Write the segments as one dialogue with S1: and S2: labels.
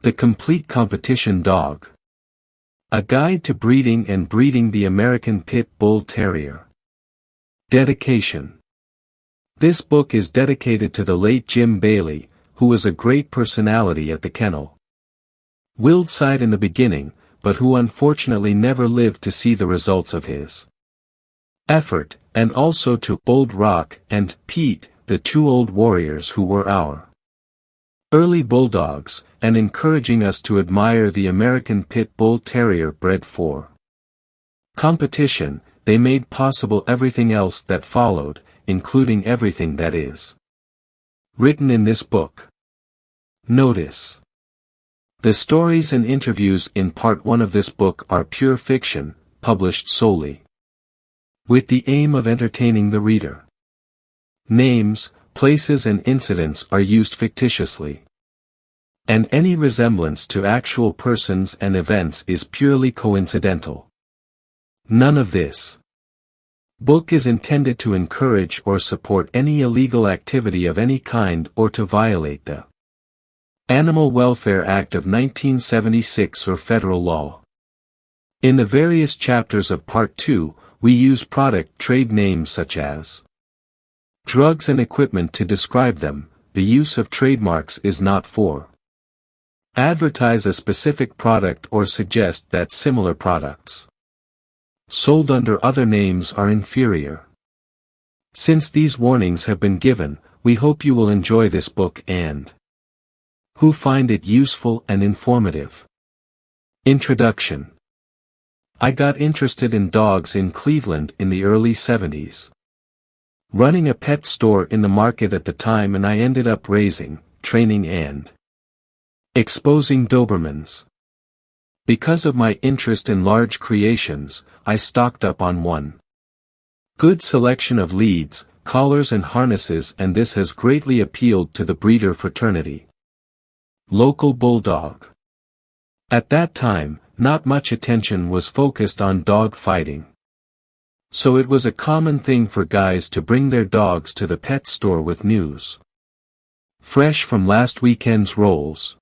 S1: The Complete Competition Dog. A Guide to Breeding and Breeding the American Pit Bull Terrier. Dedication. This book is dedicated to the late Jim Bailey, who was a great personality at the kennel. Willed side in the beginning, but who unfortunately never lived to see the results of his effort, and also to Old Rock and Pete, the two old warriors who were our early bulldogs, and encouraging us to admire the American Pit Bull Terrier bred for competition. They made possible everything else that followed, including everything that is written in this book. Notice: the stories and interviews in Part 1 of this book are pure fiction, published solely with the aim of entertaining the reader. Names, places and incidents are used fictitiously, and any resemblance to actual persons and events is purely coincidental. None of this book is intended to encourage or support any illegal activity of any kind or to violate the Animal Welfare Act of 1976 or federal law. In the various chapters of Part 2, we use product trade names such as drugs and equipment to describe them. The use of trademarks is not for advertise a specific product or suggest that similar products sold under other names are inferior. Since these warnings have been given, we hope you will enjoy this book and who find it useful and informative. Introduction. I got interested in dogs in Cleveland in the early 70s. Running a pet store in the market at the time, and I ended up raising, training and exposing Dobermans. Because of my interest in large creations, I stocked up on one good selection of leads, collars and harnesses, and this has greatly appealed to the breeder fraternity. Local bulldog. At that time, not much attention was focused on dog fighting. So it was a common thing for guys to bring their dogs to the pet store with news fresh from last weekend's rolls.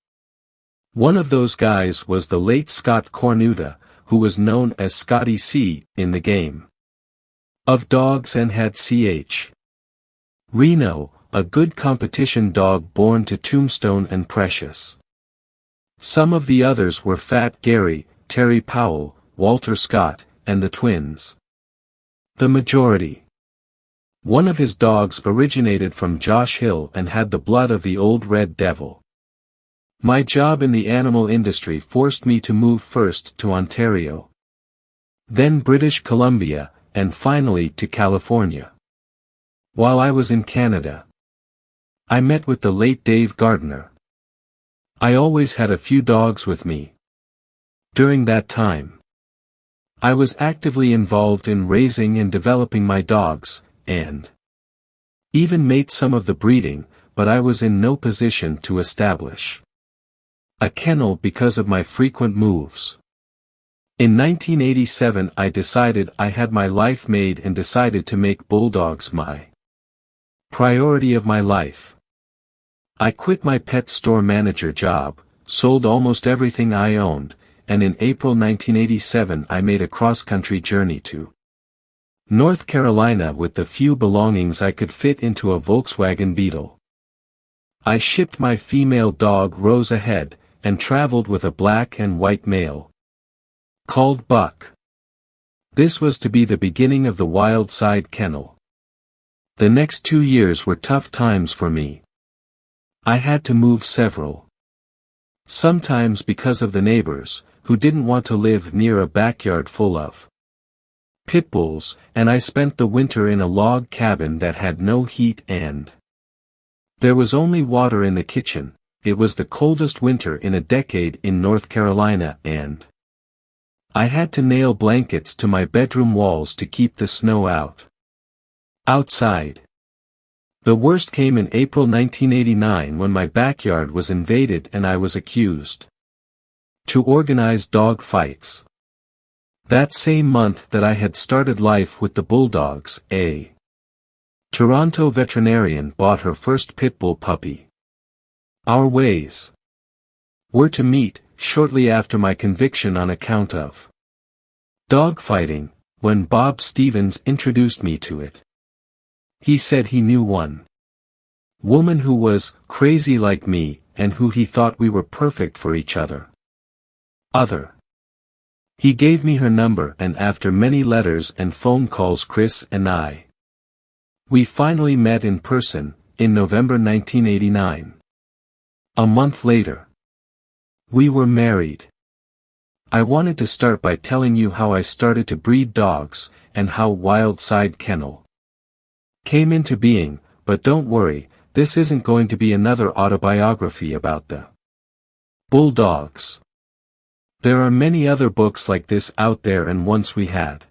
S1: One of those guys was the late Scott Cornuta, who was known as Scotty C in the game of dogs and had Ch. Reno, a good competition dog born to Tombstone and Precious. Some of the others were Fat Gary, Terry Powell, Walter Scott, and the twins. The majority. One of his dogs originated from Josh Hill and had the blood of the old Red Devil. My job in the animal industry forced me to move first to Ontario, then British Columbia, and finally to California. While I was in Canada, I met with the late Dave Gardner. I always had a few dogs with me. During that time, I was actively involved in raising and developing my dogs, and even made some of the breeding, but I was in no position to establish a kennel because of my frequent moves. In 1987 I decided I had my life made and decided to make bulldogs my priority of my life. I quit my pet store manager job, sold almost everything I owned, and in April 1987 I made a cross-country journey to North Carolina with the few belongings I could fit into a Volkswagen Beetle. I shipped my female dog Rose ahead, and traveled with a black and white male called Buck. This was to be the beginning of the Wild Side Kennel. The next 2 years were tough times for me. I had to move several. Sometimes because of the neighbors, who didn't want to live near a backyard full of pit bulls, and I spent the winter in a log cabin that had no heat and there was only water in the kitchen. It was the coldest winter in a decade in North Carolina, and I had to nail blankets to my bedroom walls to keep the snow out. Outside. The worst came in April 1989 when my backyard was invaded and I was accused to organize dog fights. That same month that I had started life with the Bulldogs, a Toronto veterinarian bought her first Pitbull puppy. Our ways were to meet, shortly after my conviction on account of dogfighting, when Bob Stevens introduced me to it. He said he knew one woman who was crazy like me, and who he thought we were perfect for each other. He gave me her number, and after many letters and phone calls, Chris and we finally met in person, in November 1989. A month later, we were married. I wanted to start by telling you how I started to breed dogs, and how Wild Side Kennel came into being, but don't worry, this isn't going to be another autobiography about the bulldogs. There are many other books like this out there, and once we had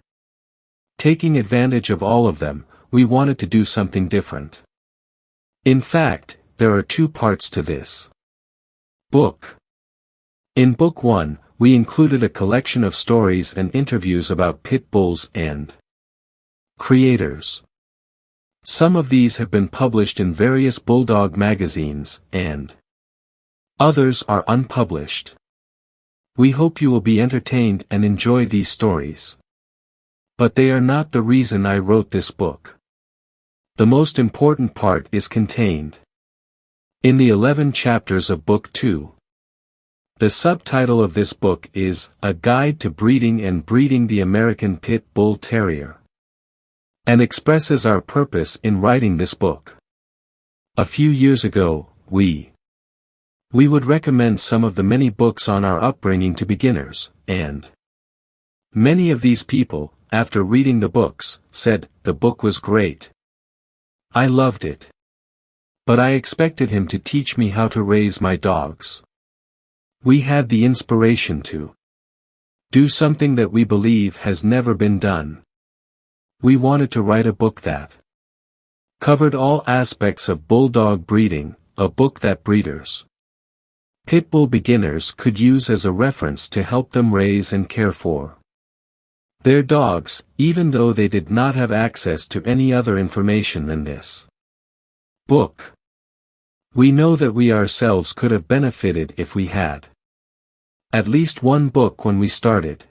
S1: taking advantage of all of them, we wanted to do something different. In fact, there are two parts to this book. In Book 1, we included a collection of stories and interviews about pit bulls and creators. Some of these have been published in various bulldog magazines, and others are unpublished. We hope you will be entertained and enjoy these stories. But they are not the reason I wrote this book. The most important part is contained in the 11 chapters of Book 2. The subtitle of this book is A Guide to Breeding and Breeding the American Pit Bull Terrier, and expresses our purpose in writing this book. A few years ago, we would recommend some of the many books on our upbringing to beginners, and many of these people, after reading the books, said, the book was great. I loved it. But I expected him to teach me how to raise my dogs. We had the inspiration to do something that we believe has never been done. We wanted to write a book that covered all aspects of bulldog breeding, a book that breeders, pitbull beginners could use as a reference to help them raise and care for their dogs, even though they did not have access to any other information than this book. We know that we ourselves could have benefited if we had at least one book when we started.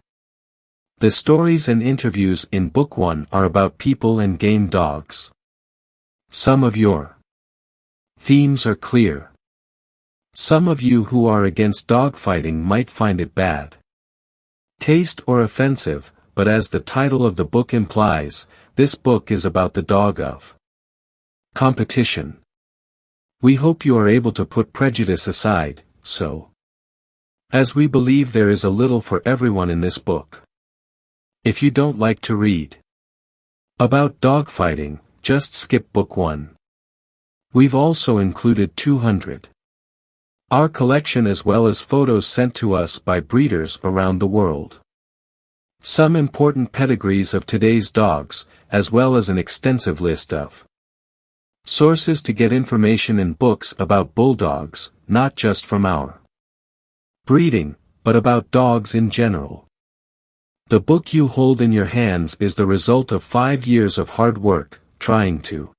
S1: The stories and interviews in Book 1 are about people and game dogs. Some of your themes are clear. Some of you who are against dogfighting might find it bad taste or offensive, but as the title of the book implies, this book is about the dog of competition. We hope you are able to put prejudice aside, as we believe there is a little for everyone in this book. If you don't like to read about dogfighting, just skip Book 1. We've also included 200 our collection, as well as photos sent to us by breeders around the world. Some important pedigrees of today's dogs, as well as an extensive list of sources to get information and books about bulldogs, not just from our breeding, but about dogs in general. The book you hold in your hands is the result of 5 years of hard work, trying to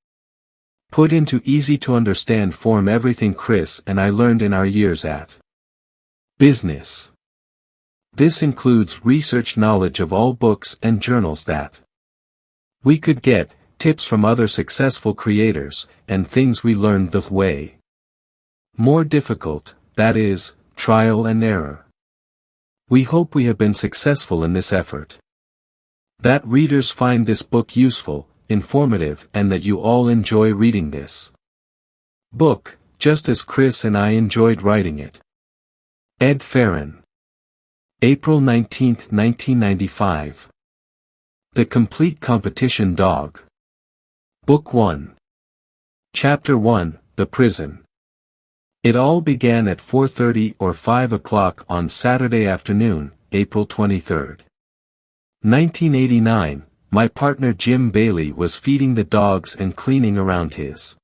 S1: put into easy-to-understand form everything Chris and I learned in our years at business. This includes research knowledge of all books and journals that we could get, tips from other successful creators, and things we learned the way more difficult, that is, trial and error. We hope we have been successful in this effort. That readers find this book useful, informative, and that you all enjoy reading this book, just as Chris and I enjoyed writing it. Ed Farron. April 19, 1995. The Complete Competition Dog. Book 1. Chapter 1, The Prison. It all began at 4:30 or 5 o'clock on Saturday afternoon, April 23, 1989, my partner Jim Bailey was feeding the dogs and cleaning around his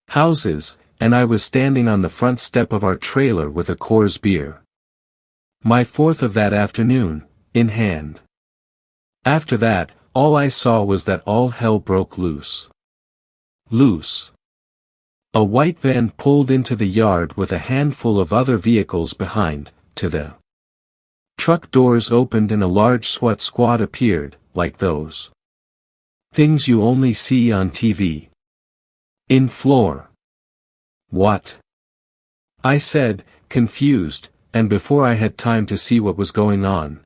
S1: houses, and I was standing on the front step of our trailer with a Coors beer. My fourth of that afternoon, in hand. After that, all I saw was that all hell broke loose. A white van pulled into the yard with a handful of other vehicles behind. To the truck doors opened and a large SWAT squad appeared, like those things you only see on TV. In floor. What? I said, confused, and before I had time to see what was going on.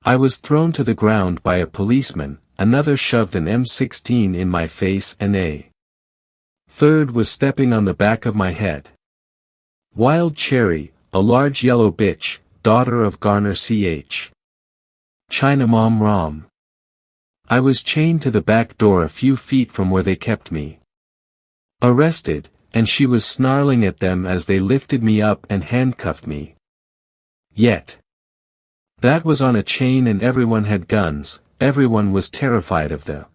S1: I was thrown to the ground by a policeman, another shoved an M16 in my face and a third was stepping on the back of my head. Wild Cherry, a large yellow bitch, daughter of Garner Ch. China Mom Rom. I was chained to the back door a few feet from where they kept me arrested, and she was snarling at them as they lifted me up and handcuffed me. Yet. That was on a chain and everyone had guns, everyone was terrified of the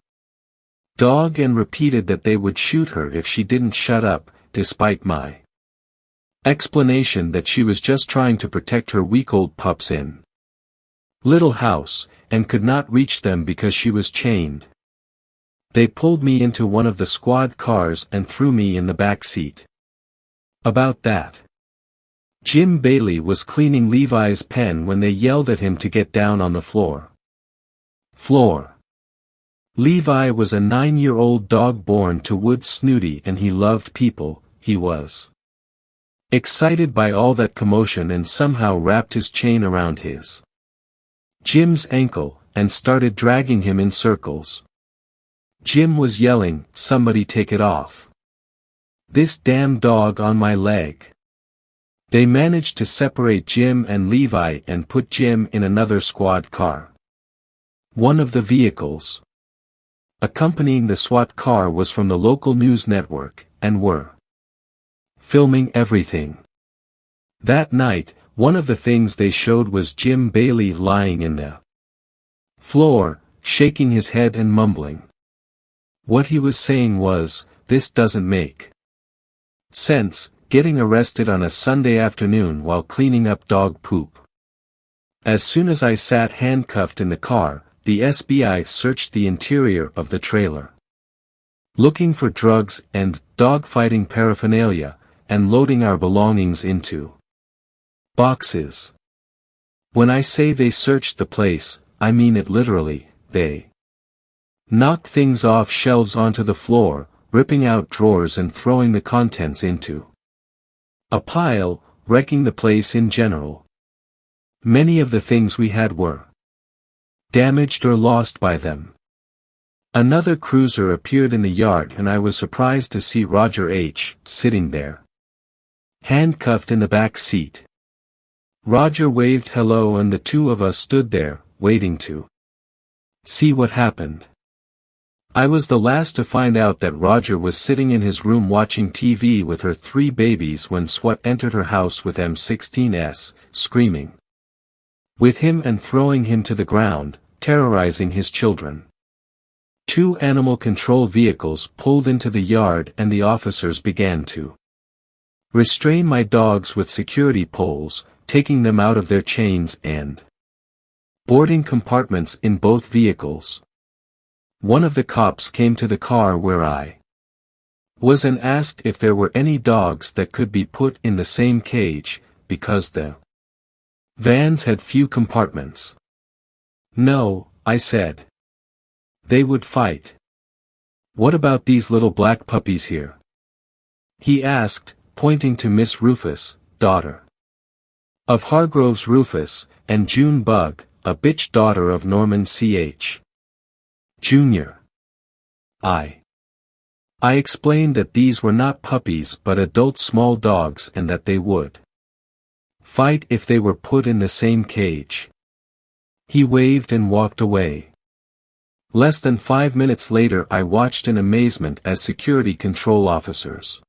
S1: dog and repeated that they would shoot her if she didn't shut up, despite my explanation that she was just trying to protect her week-old pups in little house, and could not reach them because she was chained. They pulled me into one of the squad cars and threw me in the back seat. About that. Jim Bailey was cleaning Levi's pen when they yelled at him to get down on the floor. Levi was a 9-year-old dog born to Wood Snooty and he loved people. He was excited by all that commotion and somehow wrapped his chain around Jim's ankle, and started dragging him in circles. Jim was yelling, "Somebody take it off. This damn dog on my leg." They managed to separate Jim and Levi and put Jim in another squad car. One of the vehicles accompanying the SWAT car was from the local news network, and were filming everything. That night, one of the things they showed was Jim Bailey lying in the floor, shaking his head and mumbling. What he was saying was, "This doesn't make sense, getting arrested on a Sunday afternoon while cleaning up dog poop." As soon as I sat handcuffed in the car, the SBI searched the interior of the trailer, looking for drugs and dogfighting paraphernalia, and loading our belongings into boxes. When I say they searched the place, I mean it literally. They knocked things off shelves onto the floor, ripping out drawers and throwing the contents into a pile, wrecking the place in general. Many of the things we had were damaged or lost by them. Another cruiser appeared in the yard and I was surprised to see Roger H. sitting there, handcuffed in the back seat. Roger waved hello and the two of us stood there, waiting to see what happened. I was the last to find out that Roger was sitting in his room watching TV with her 3 babies when SWAT entered her house with M16s, screaming with him and throwing him to the ground, terrorizing his children. 2 animal control vehicles pulled into the yard and the officers began to restrain my dogs with security poles, taking them out of their chains and boarding compartments in both vehicles. One of the cops came to the car where I was and asked if there were any dogs that could be put in the same cage, because the vans had few compartments. No, I said. They would fight. What about these little black puppies here? He asked, pointing to Miss Rufus, daughter of Hargroves Rufus, and June Bug, a bitch daughter of Norman Ch. Jr. I explained that these were not puppies but adult small dogs and that they would fight if they were put in the same cage. He waved and walked away. Less than 5 minutes later I watched in amazement as security control officers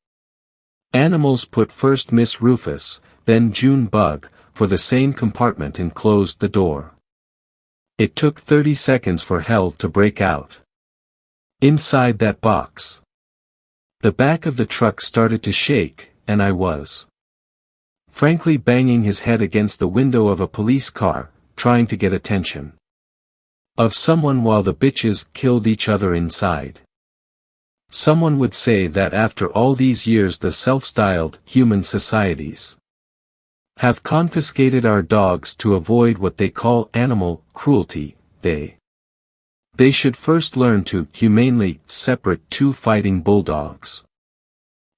S1: animals put first Miss Rufus, then June Bug, for the same compartment and closed the door. It took 30 seconds for hell to break out inside that box. The back of the truck started to shake, and I was frankly banging his head against the window of a police car, trying to get attention of someone while the bitches killed each other inside. Someone would say that after all these years the self-styled human societies have confiscated our dogs to avoid what they call animal cruelty. They should first learn to humanely separate two fighting bulldogs.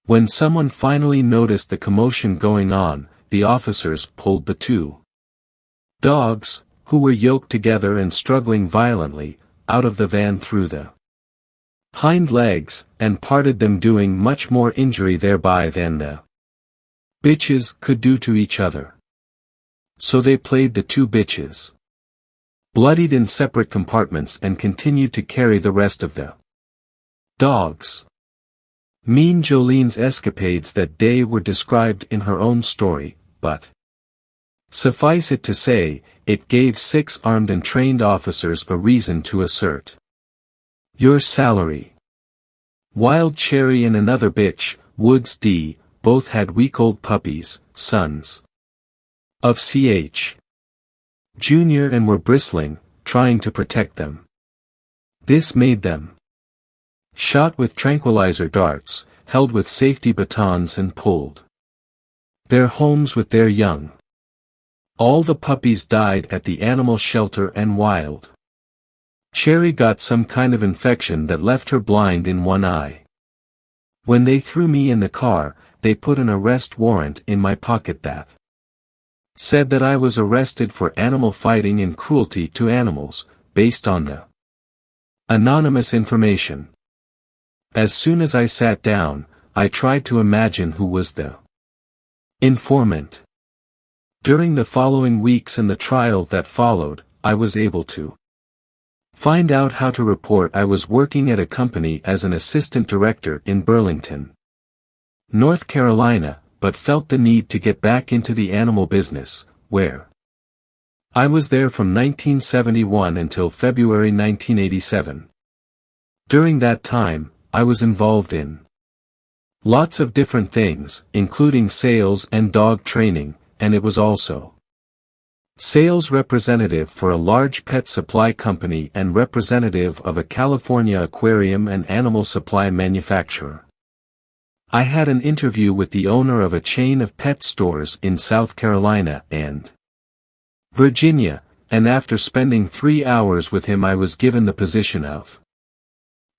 S1: When someone finally noticed the commotion going on, the officers pulled the two dogs, who were yoked together and struggling violently, out of the van through the hind legs, and parted them, doing much more injury thereby than the bitches could do to each other. So they played the two bitches bloodied in separate compartments and continued to carry the rest of the dogs. Mean Jolene's escapades that day were described in her own story, but suffice it to say, it gave 6 armed and trained officers a reason to assert your salary. Wild Cherry and another bitch, Woods D., both had week-old puppies, sons of Ch. Jr. and were bristling, trying to protect them. This made them shot with tranquilizer darts, held with safety batons and pulled their homes with their young. All the puppies died at the animal shelter, and Wild Cherry got some kind of infection that left her blind in one eye. When they threw me in the car, they put an arrest warrant in my pocket that said that I was arrested for animal fighting and cruelty to animals, based on the anonymous information. As soon as I sat down, I tried to imagine who was the informant. During the following weeks and the trial that followed, I was able to find out how to report. I was working at a company as an assistant director in Burlington, North Carolina, but felt the need to get back into the animal business, where I was there from 1971 until February 1987. During that time, I was involved in lots of different things, including sales and dog training, and it was also sales representative for a large pet supply company and representative of a California aquarium and animal supply manufacturer. I had an interview with the owner of a chain of pet stores in South Carolina and Virginia, and after spending 3 hours with him I was given the position of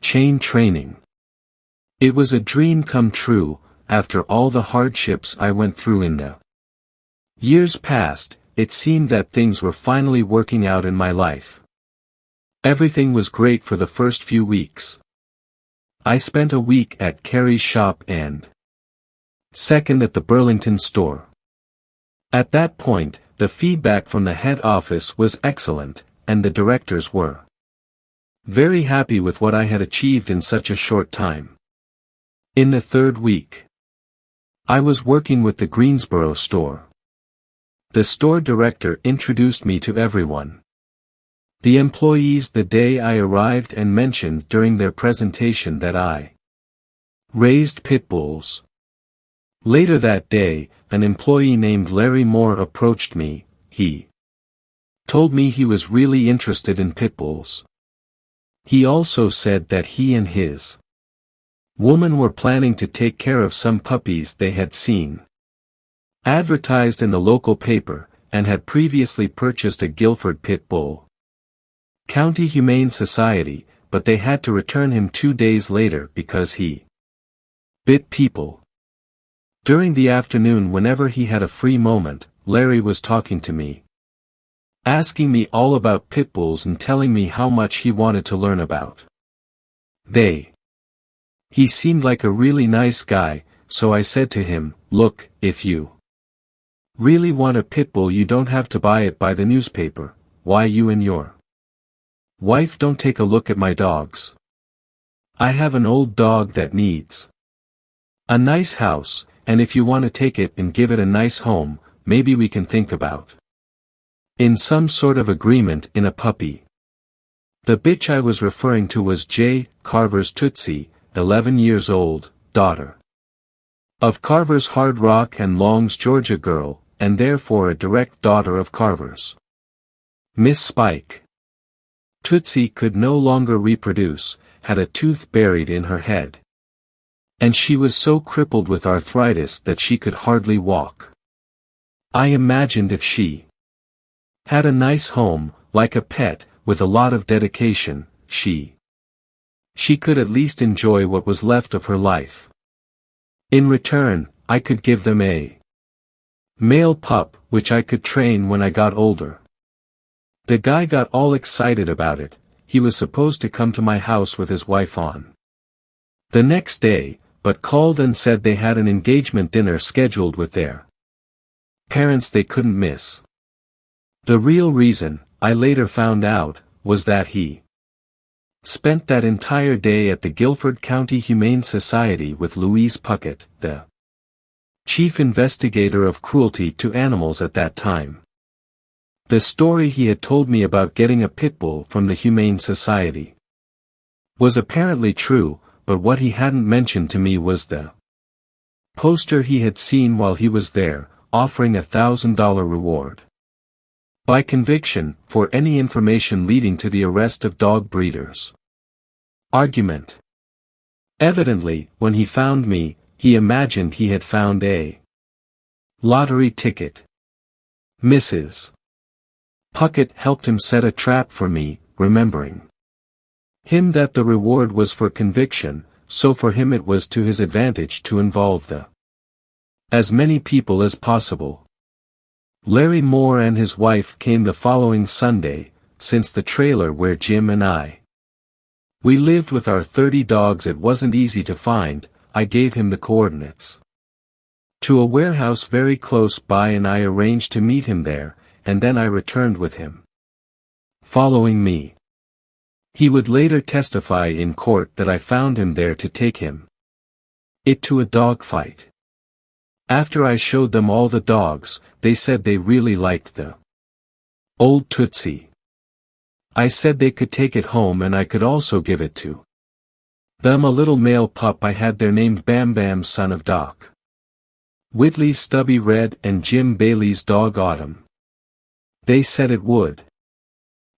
S1: chain training. It was a dream come true, after all the hardships I went through in the years past. It seemed that things were finally working out in my life. Everything was great for the first few weeks. I spent a week at Carrie's shop and second at the Burlington store. At that point, the feedback from the head office was excellent, and the directors were very happy with what I had achieved in such a short time. In the 3rd week, I was working with the Greensboro store. The store director introduced me to everyone. The employees the day I arrived and mentioned during their presentation that I raised pit bulls. Later that day, an employee named Larry Moore approached me. He told me he was really interested in pit bulls. He also said that he and his woman were planning to take care of some puppies they had seen advertised in the local paper, and had previously purchased a Guilford pit bull County Humane Society, but they had to return him 2 days later because he bit people. During the afternoon, whenever he had a free moment, Larry was talking to me, asking me all about pit bulls and telling me how much he wanted to learn about they. He seemed like a really nice guy, so I said to him, "Look, if you really want a pit bull, you don't have to buy it by the newspaper. Why you and your wife don't take a look at my dogs? I have an old dog that needs a nice house, and if you want to take it and give it a nice home, maybe we can think about in some sort of agreement in a puppy." The bitch I was referring to was J. Carver's Tootsie, 11 years old, daughter of Carver's Hard Rock and Long's Georgia girl, and therefore a direct daughter of Carver's Miss Spike. Tootsie could no longer reproduce, had a tooth buried in her head. And she was so crippled with arthritis that she could hardly walk. I imagined if she had a nice home, like a pet, with a lot of dedication, she could at least enjoy what was left of her life. In return, I could give them a male pup, which I could train when I got older. The guy got all excited about it. He was supposed to come to my house with his wife on the next day, but called and said they had an engagement dinner scheduled with their parents they couldn't miss. The real reason, I later found out, was that he spent that entire day at the Guilford County Humane Society with Louise Puckett, the chief investigator of cruelty to animals at that time. The story he had told me about getting a Pitbull from the Humane Society was apparently true, but what he hadn't mentioned to me was the poster he had seen while he was there, offering a $1,000 reward by conviction for any information leading to the arrest of dog breeders. Argument. Evidently, when he found me, he imagined he had found a lottery ticket. Mrs. Puckett helped him set a trap for me, remembering him that the reward was for conviction, so for him it was to his advantage to involve as many people as possible. Larry Moore and his wife came the following Sunday, since the trailer where Jim and we lived with our 30 dogs it wasn't easy to find. I gave him the coordinates to a warehouse very close by and I arranged to meet him there, and then I returned with him. Following me. He would later testify in court that I found him there to take him to a dog fight. After I showed them all the dogs, they said they really liked the old Tootsie. I said they could take it home and I could also give it to them a little male pup I had there named Bam Bam, son of Doc Whitley's Stubby Red and Jim Bailey's dog Autumn. They said it would.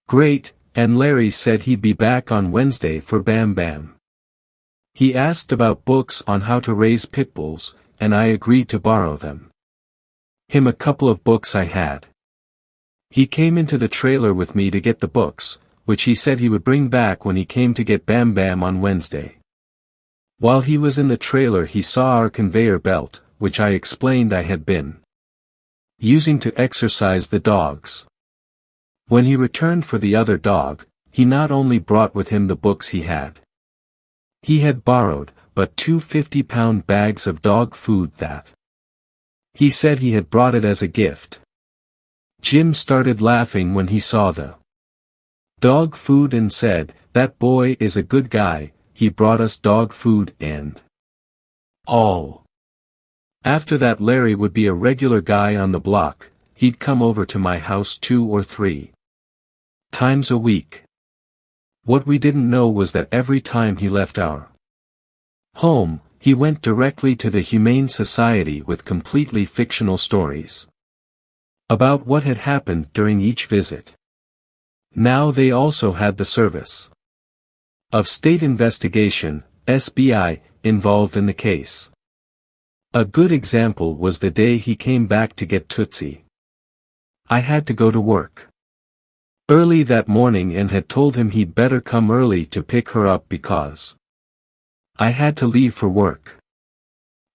S1: Great, and Larry said he'd be back on Wednesday for Bam Bam. He asked about books on how to raise pit bulls, and I agreed to borrow them. Him a couple of books I had. He came into the trailer with me to get the books, which he said he would bring back when he came to get Bam Bam on Wednesday. While he was in the trailer he saw our conveyor belt, which I explained I had been using to exercise the dogs. When he returned for the other dog, he not only brought with him the books he had borrowed, but 2 50-pound bags of dog food that he said he had brought it as a gift. Jim started laughing when he saw the dog food and said, "That boy is a good guy, he brought us dog food and all." After that Larry would be a regular guy on the block. He'd come over to my house 2 or 3 times a week. What we didn't know was that every time he left our home, he went directly to the Humane Society with completely fictional stories about what had happened during each visit. Now they also had the Service of State Investigation, SBI, involved in the case. A good example was the day he came back to get Tootsie. I had to go to work early that morning and had told him he'd better come early to pick her up because I had to leave for work.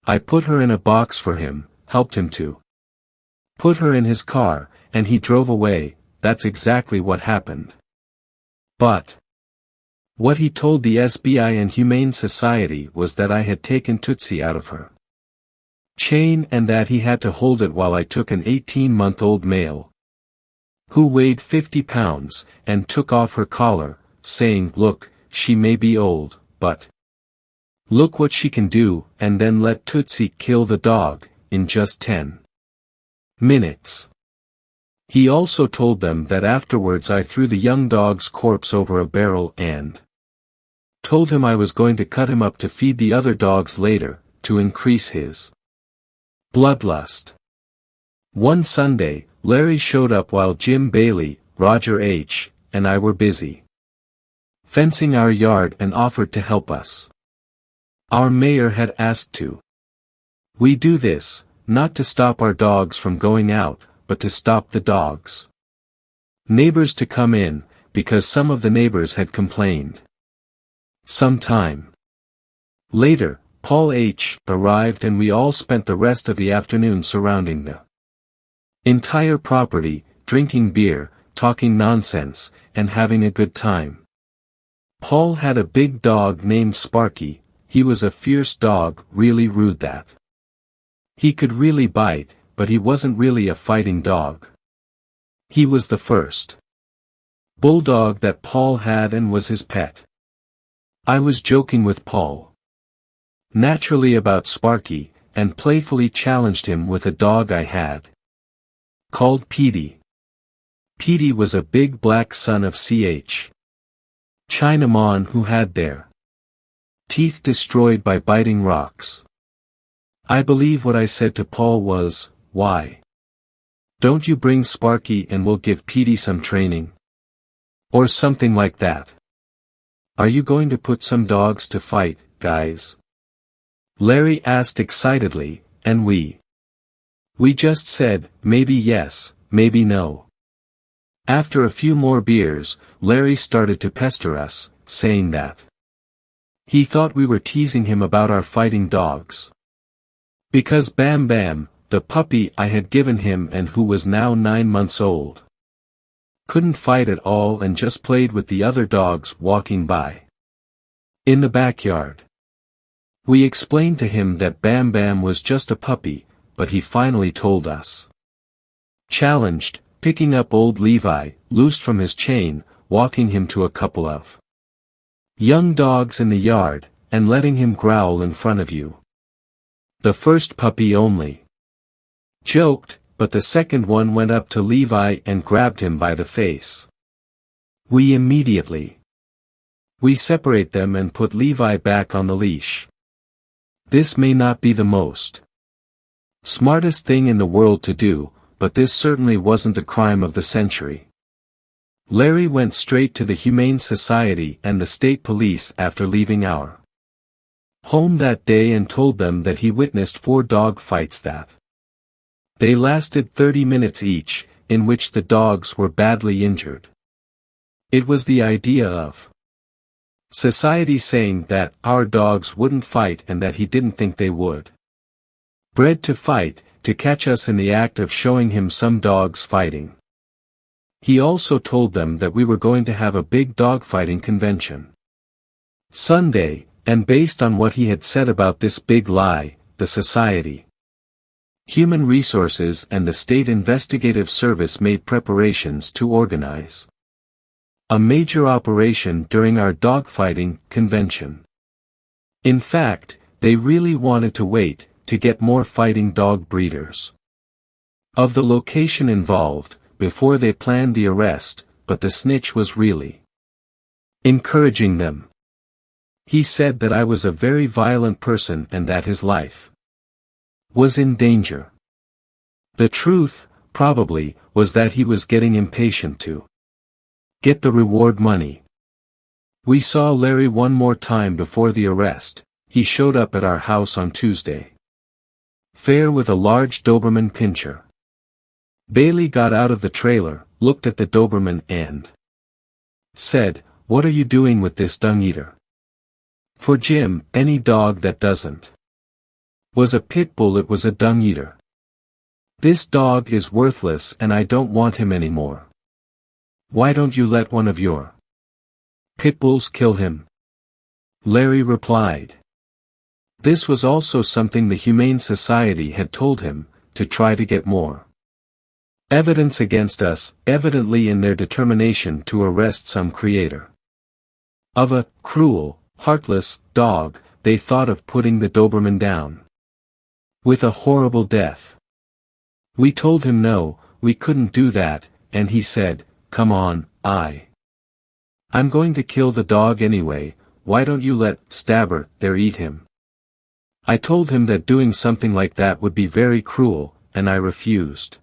S1: I put her in a box for him, helped him to put her in his car, and he drove away. That's exactly what happened. But what he told the SBI and Humane Society was that I had taken Tootsie out of her chain and that he had to hold it while I took an 18-month-old male who weighed 50 pounds, and took off her collar, saying, "Look, she may be old, but look what she can do," and then let Tootsie kill the dog in just 10 minutes. He also told them that afterwards I threw the young dog's corpse over a barrel and told him I was going to cut him up to feed the other dogs later, to increase his bloodlust. One Sunday, Larry showed up while Jim Bailey, Roger H., and I were busy fencing our yard and offered to help us. Our mayor had asked to. We do this, not to stop our dogs from going out, but to stop the dogs. Neighbors to come in, because some of the neighbors had complained. Some time later, Paul H. arrived and we all spent the rest of the afternoon surrounding the entire property, drinking beer, talking nonsense, and having a good time. Paul had a big dog named Sparky. He was a fierce dog, really rude that. He could really bite, but he wasn't really a fighting dog. He was the first bulldog that Paul had and was his pet. I was joking with Paul naturally about Sparky, and playfully challenged him with a dog I had called Petey. Petey was a big black son of Ch. Chinaman who had their teeth destroyed by biting rocks. I believe what I said to Paul was, "Why don't you bring Sparky and we'll give Petey some training?" Or something like that. Are you going to put some dogs to fight, guys? Larry asked excitedly, and we just said, maybe yes, maybe no. After a few more beers, Larry started to pester us, saying that he thought we were teasing him about our fighting dogs. Because Bam Bam, the puppy I had given him and who was now 9 months old, couldn't fight at all and just played with the other dogs walking by in the backyard. We explained to him that Bam Bam was just a puppy, but he finally told us. Challenged, picking up old Levi, loosed from his chain, walking him to a couple of young dogs in the yard, and letting him growl in front of you. The first puppy only joked, but the second one went up to Levi and grabbed him by the face. We separate them and put Levi back on the leash. This may not be the most smartest thing in the world to do, but this certainly wasn't the crime of the century. Larry went straight to the Humane Society and the state police after leaving our home that day and told them that he witnessed 4 dog fights that they lasted 30 minutes each, in which the dogs were badly injured. It was the idea of society saying that our dogs wouldn't fight and that he didn't think they would. Bred to fight, to catch us in the act of showing him some dogs fighting. He also told them that we were going to have a big dogfighting convention Sunday, and based on what he had said about this big lie, the Society, Human Resources and the State Investigative Service made preparations to organize a major operation during our dogfighting convention. In fact, they really wanted to wait, to get more fighting dog breeders of the location involved, before they planned the arrest, but the snitch was really encouraging them. He said that I was a very violent person and that his life was in danger. The truth, probably, was that he was getting impatient to get the reward money. We saw Larry one more time before the arrest. He showed up at our house on Tuesday fair with a large Doberman pinscher. Bailey got out of the trailer, looked at the Doberman and said, "What are you doing with this dung-eater?" For Jim, any dog that doesn't was a Pitbull, it was a dung-eater. This dog is worthless and I don't want him anymore. Why don't you let one of your Pitbulls kill him? Larry replied. This was also something the Humane Society had told him, to try to get more evidence against us, evidently in their determination to arrest some creator of a cruel, heartless dog. They thought of putting the Doberman down with a horrible death. We told him no, we couldn't do that, and he said, "Come on, I'm going to kill the dog anyway, why don't you let Stabber there eat him?" I told him that doing something like that would be very cruel, and I refused.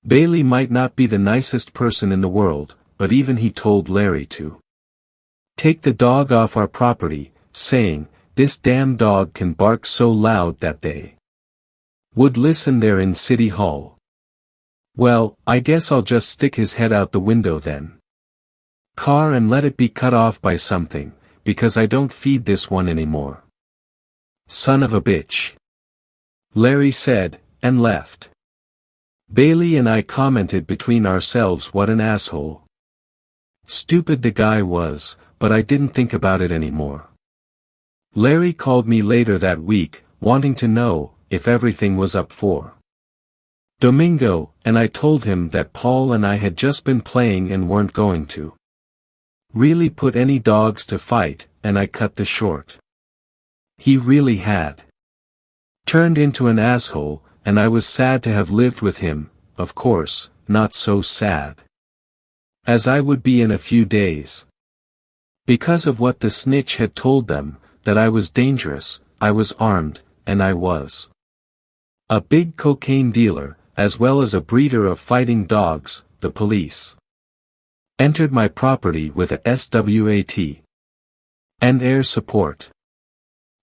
S1: Bailey might not be the nicest person in the world, but even he told Larry to Take the dog off our property, saying, this damn dog can bark so loud that they would listen there in City Hall. Well, I guess I'll just stick his head out the window then. Car and let it be cut off by something, because I don't feed this one anymore. Son of a bitch. Larry said, and left. Bailey and I commented between ourselves what an asshole. Stupid the guy was, but I didn't think about it anymore. Larry called me later that week, wanting to know if everything was up for Domingo, and I told him that Paul and I had just been playing and weren't going to really put any dogs to fight, and I cut the short. He really had turned into an asshole, and I was sad to have lived with him, of course, not so sad as I would be in a few days. Because of what the snitch had told them, that I was dangerous, I was armed, and I was a big cocaine dealer, as well as a breeder of fighting dogs. The police entered my property with a SWAT and air support.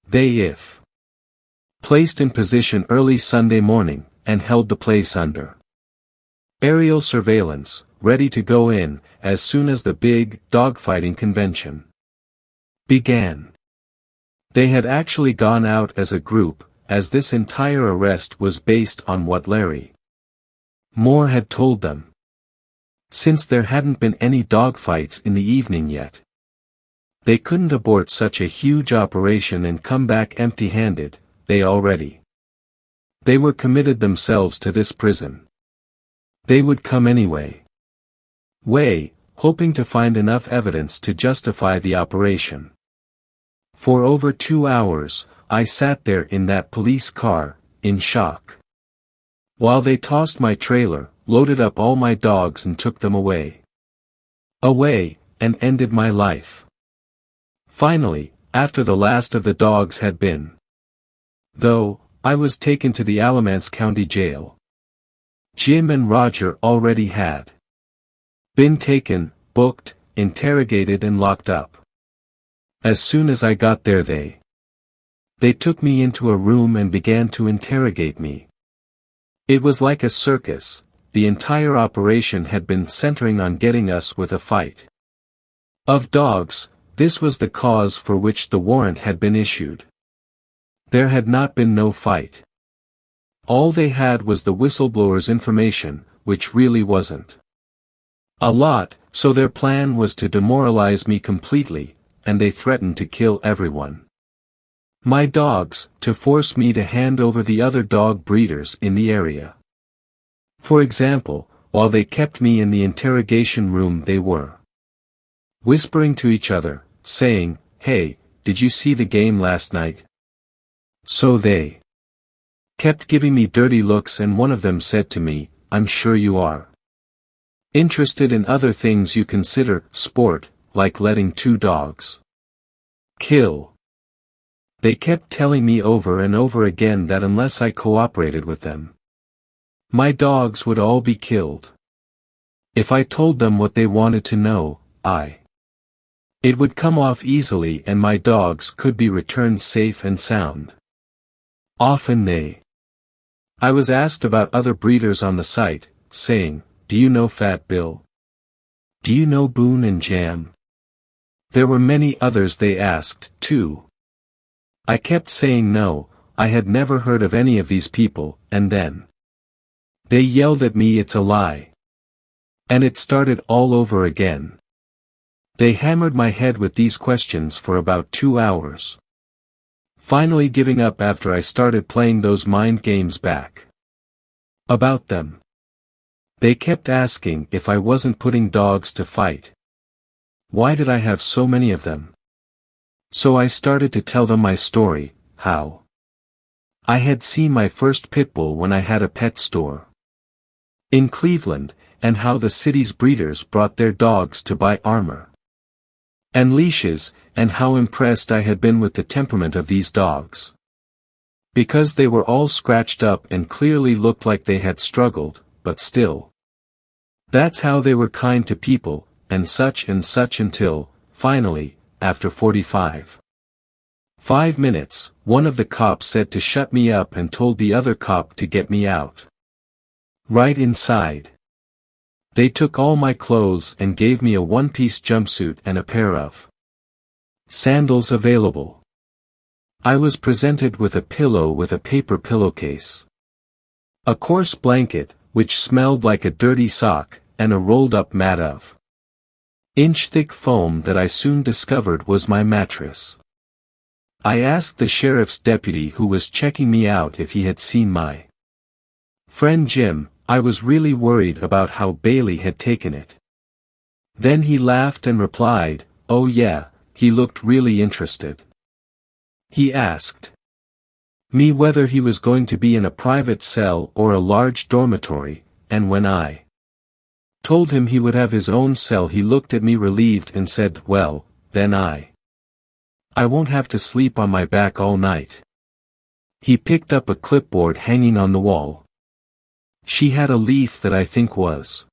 S1: They if placed in position early Sunday morning, and held the place under aerial surveillance, ready to go in, as soon as the big, dogfighting convention began. They had actually gone out as a group, as this entire arrest was based on what Larry Moore had told them. Since there hadn't been any dogfights in the evening yet, they couldn't abort such a huge operation and come back empty-handed. They were committed themselves to this prison. They would come anyway. Hoping to find enough evidence to justify the operation. For over 2 hours, I sat there in that police car, in shock. While they tossed my trailer, loaded up all my dogs and took them away. And ended my life. Finally, after the last of the dogs had been though, I was taken to the Alamance County Jail. Jim and Roger already had been taken, booked, interrogated and locked up. As soon as I got there they took me into a room and began to interrogate me. It was like a circus. The entire operation had been centering on getting us with a fight of dogs. This was the cause for which the warrant had been issued. There had not been no fight. All they had was the whistleblower's information, which really wasn't a lot, so their plan was to demoralize me completely, and they threatened to kill everyone. My dogs, to force me to hand over the other dog breeders in the area. For example, while they kept me in the interrogation room they were whispering to each other, saying, "Hey, did you see the game last night?" So they kept giving me dirty looks, and one of them said to me, "I'm sure you are interested in other things you consider sport, like letting 2 dogs kill." They kept telling me over and over again that unless I cooperated with them, my dogs would all be killed. If I told them what they wanted to know, it would come off easily and my dogs could be returned safe and sound. Often I was asked about other breeders on the site, saying, "Do you know Fat Bill? Do you know Boone and Jam?" There were many others they asked, too. I kept saying no, I had never heard of any of these people, and then they yelled at me it's a lie. And it started all over again. They hammered my head with these questions for about 2 hours. Finally giving up after I started playing those mind games back about them. They kept asking if I wasn't putting dogs to fight. Why did I have so many of them? So I started to tell them my story, how I had seen my first Pitbull when I had a pet store in Cleveland, and how the city's breeders brought their dogs to buy armor and leashes, and how impressed I had been with the temperament of these dogs. Because they were all scratched up and clearly looked like they had struggled, but still. That's how they were kind to people, and such until, finally, after 45. 5 minutes, one of the cops said to shut me up and told the other cop to get me out. Right inside. They took all my clothes and gave me a one-piece jumpsuit and a pair of sandals available. I was presented with a pillow with a paper pillowcase, a coarse blanket, which smelled like a dirty sock, and a rolled-up mat of inch-thick foam that I soon discovered was my mattress. I asked the sheriff's deputy who was checking me out if he had seen my friend Jim. I was really worried about how Bailey had taken it. Then he laughed and replied, "Oh yeah, he looked really interested." He asked me whether he was going to be in a private cell or a large dormitory, and when I told him he would have his own cell, he looked at me relieved and said, "Well, then I won't have to sleep on my back all night." He picked up a clipboard hanging on the wall. She had a leaf that I think was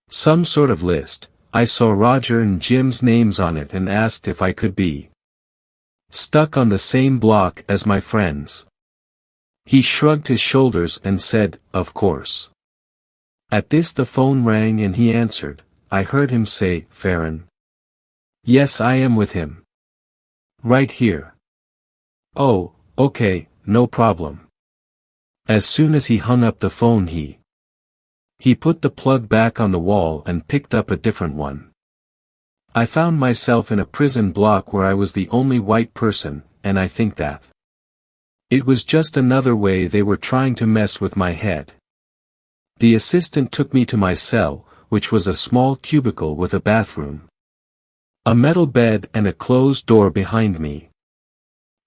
S1: some sort of list. I saw Roger and Jim's names on it and asked if I could be stuck on the same block as my friends. He shrugged his shoulders and said, "Of course." At this the phone rang and he answered. I heard him say, "Farron." "Yes, I am with him. Right here." "Oh, okay, no problem." As soon as he hung up the phone he put the plug back on the wall and picked up a different one. I found myself in a prison block where I was the only white person, and I think that it was just another way they were trying to mess with my head. The assistant took me to my cell, which was a small cubicle with a bathroom, a metal bed and a closed door behind me.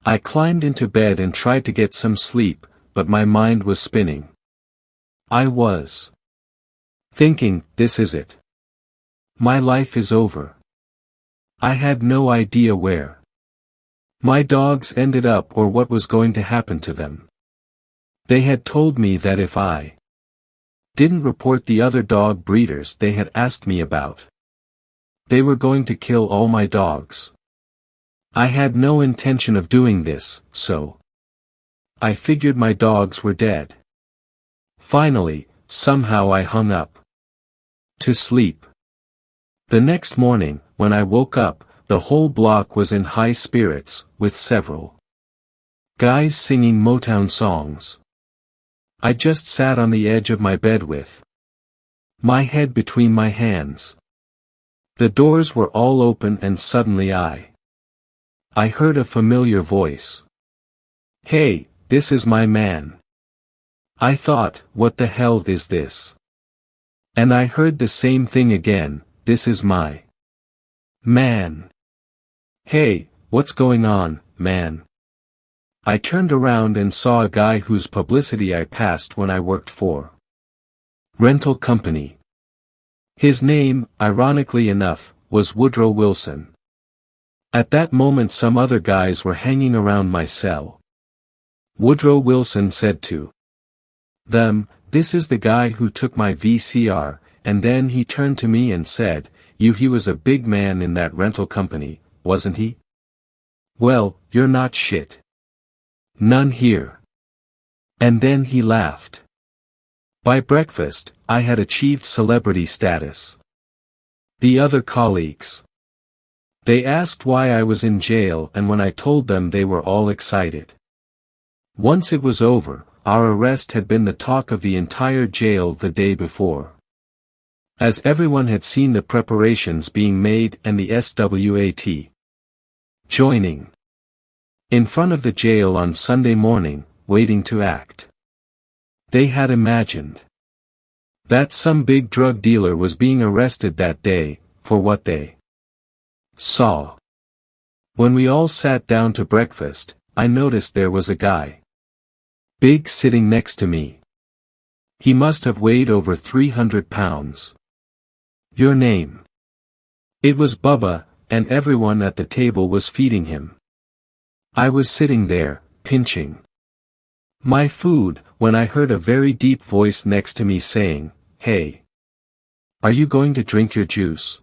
S1: I climbed into bed and tried to get some sleep, but my mind was spinning. I was thinking, this is it. My life is over. I had no idea where my dogs ended up or what was going to happen to them. They had told me that if I didn't report the other dog breeders they had asked me about, they were going to kill all my dogs. I had no intention of doing this, so I figured my dogs were dead. Finally, somehow I hung up to sleep. The next morning, when I woke up, the whole block was in high spirits, with several guys singing Motown songs. I just sat on the edge of my bed with my head between my hands. The doors were all open and suddenly I heard a familiar voice. "Hey, this is my man." I thought, what the hell is this? And I heard the same thing again, "This is my man. Hey, what's going on, man?" I turned around and saw a guy whose publicity I passed when I worked for rental company. His name, ironically enough, was Woodrow Wilson. At that moment some other guys were hanging around my cell. Woodrow Wilson said to them, "This is the guy who took my VCR," and then he turned to me and said, He was a big man in that rental company, wasn't he? Well, you're not shit. None here." And then he laughed. By breakfast, I had achieved celebrity status. The other colleagues, they asked why I was in jail, and when I told them they were all excited. Once it was over, our arrest had been the talk of the entire jail the day before. As everyone had seen the preparations being made and the SWAT joining in front of the jail on Sunday morning, waiting to act. They had imagined that some big drug dealer was being arrested that day, for what they saw. When we all sat down to breakfast, I noticed there was a guy big sitting next to me. He must have weighed over 300 pounds. "Your name?" It was Bubba, and everyone at the table was feeding him. I was sitting there, pinching my food, when I heard a very deep voice next to me saying, "Hey, are you going to drink your juice?"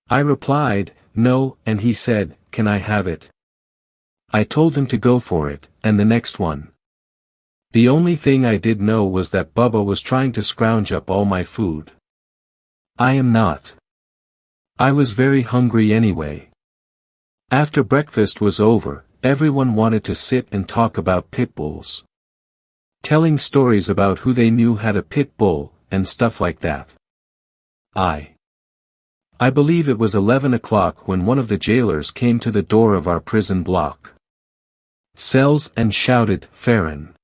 S1: I replied, no, and he said, "Can I have it?" I told him to go for it, and the next one. The only thing I did know was that Bubba was trying to scrounge up all my food. I am not. I was very hungry anyway. After breakfast was over, everyone wanted to sit and talk about pit bulls. Telling stories about who they knew had a pit bull, and stuff like that. I believe it was 11 o'clock when one of the jailers came to the door of our prison block cells and shouted, "Farron,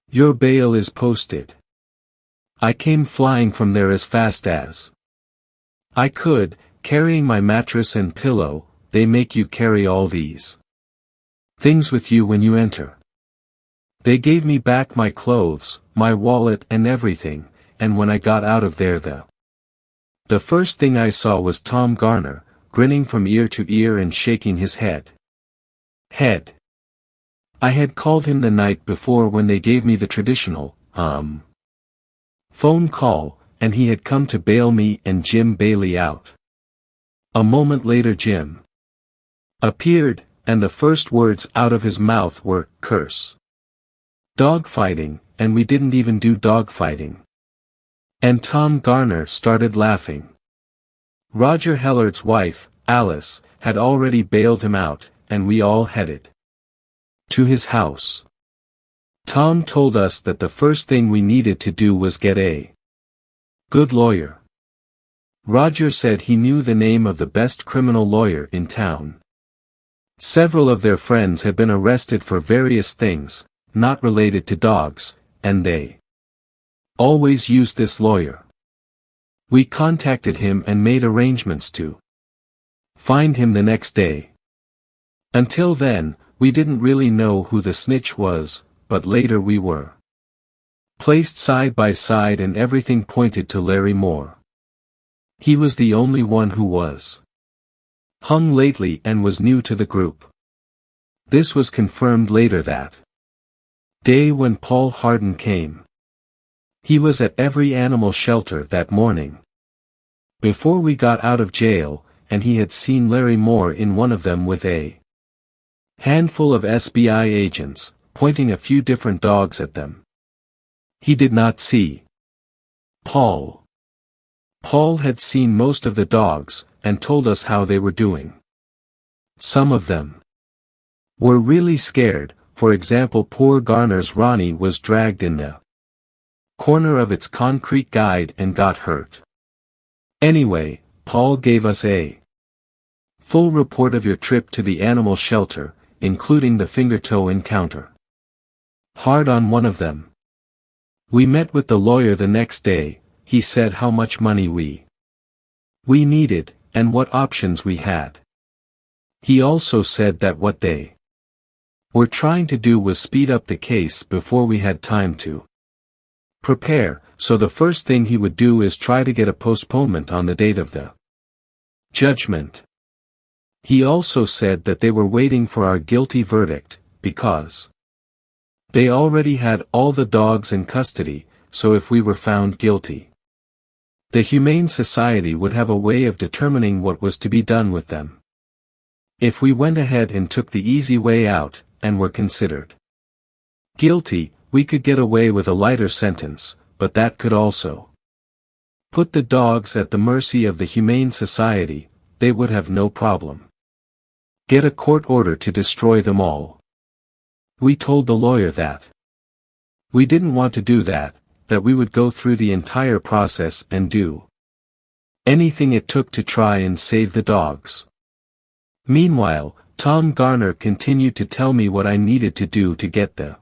S1: your bail is posted." I came flying from there as fast as I could, carrying my mattress and pillow. They make you carry all these things with you when you enter. They gave me back my clothes, my wallet and everything, and when I got out of there the first thing I saw was Tom Garner, grinning from ear to ear and shaking his head. I had called him the night before when they gave me the traditional, phone call, and he had come to bail me and Jim Bailey out. A moment later Jim appeared, and the first words out of his mouth were, "Curse. Dogfighting," and we didn't even do dogfighting. And Tom Garner started laughing. Roger Hellard's wife, Alice, had already bailed him out, and we all headed to his house. Tom told us that the first thing we needed to do was get a good lawyer. Roger said he knew the name of the best criminal lawyer in town. Several of their friends had been arrested for various things, not related to dogs, and they always used this lawyer. We contacted him and made arrangements to find him the next day. Until then, we didn't really know who the snitch was, but later we were placed side by side and everything pointed to Larry Moore. He was the only one who was hung lately and was new to the group. This was confirmed later that day when Paul Hardin came. He was at every animal shelter that morning before we got out of jail, and he had seen Larry Moore in one of them with a handful of SBI agents, pointing a few different dogs at them. He did not see Paul. Paul had seen most of the dogs, and told us how they were doing. Some of them were really scared. For example, poor Garner's Ronnie was dragged in the corner of its concrete guide and got hurt. Anyway, Paul gave us a full report of your trip to the animal shelter, including the finger-toe encounter. Hard on one of them. We met with the lawyer the next day. He said how much money we needed, and what options we had. He also said that what they were trying to do was speed up the case before we had time to prepare, so the first thing he would do is try to get a postponement on the date of the judgment. He also said that they were waiting for our guilty verdict, because they already had all the dogs in custody, so if we were found guilty, the Humane Society would have a way of determining what was to be done with them. If we went ahead and took the easy way out, and were considered guilty, we could get away with a lighter sentence, but that could also put the dogs at the mercy of the Humane Society. They would have no problem get a court order to destroy them all. We told the lawyer that we didn't want to do that we would go through the entire process and do anything it took to try and save the dogs. Meanwhile, Tom Garner continued to tell me what I needed to do to get the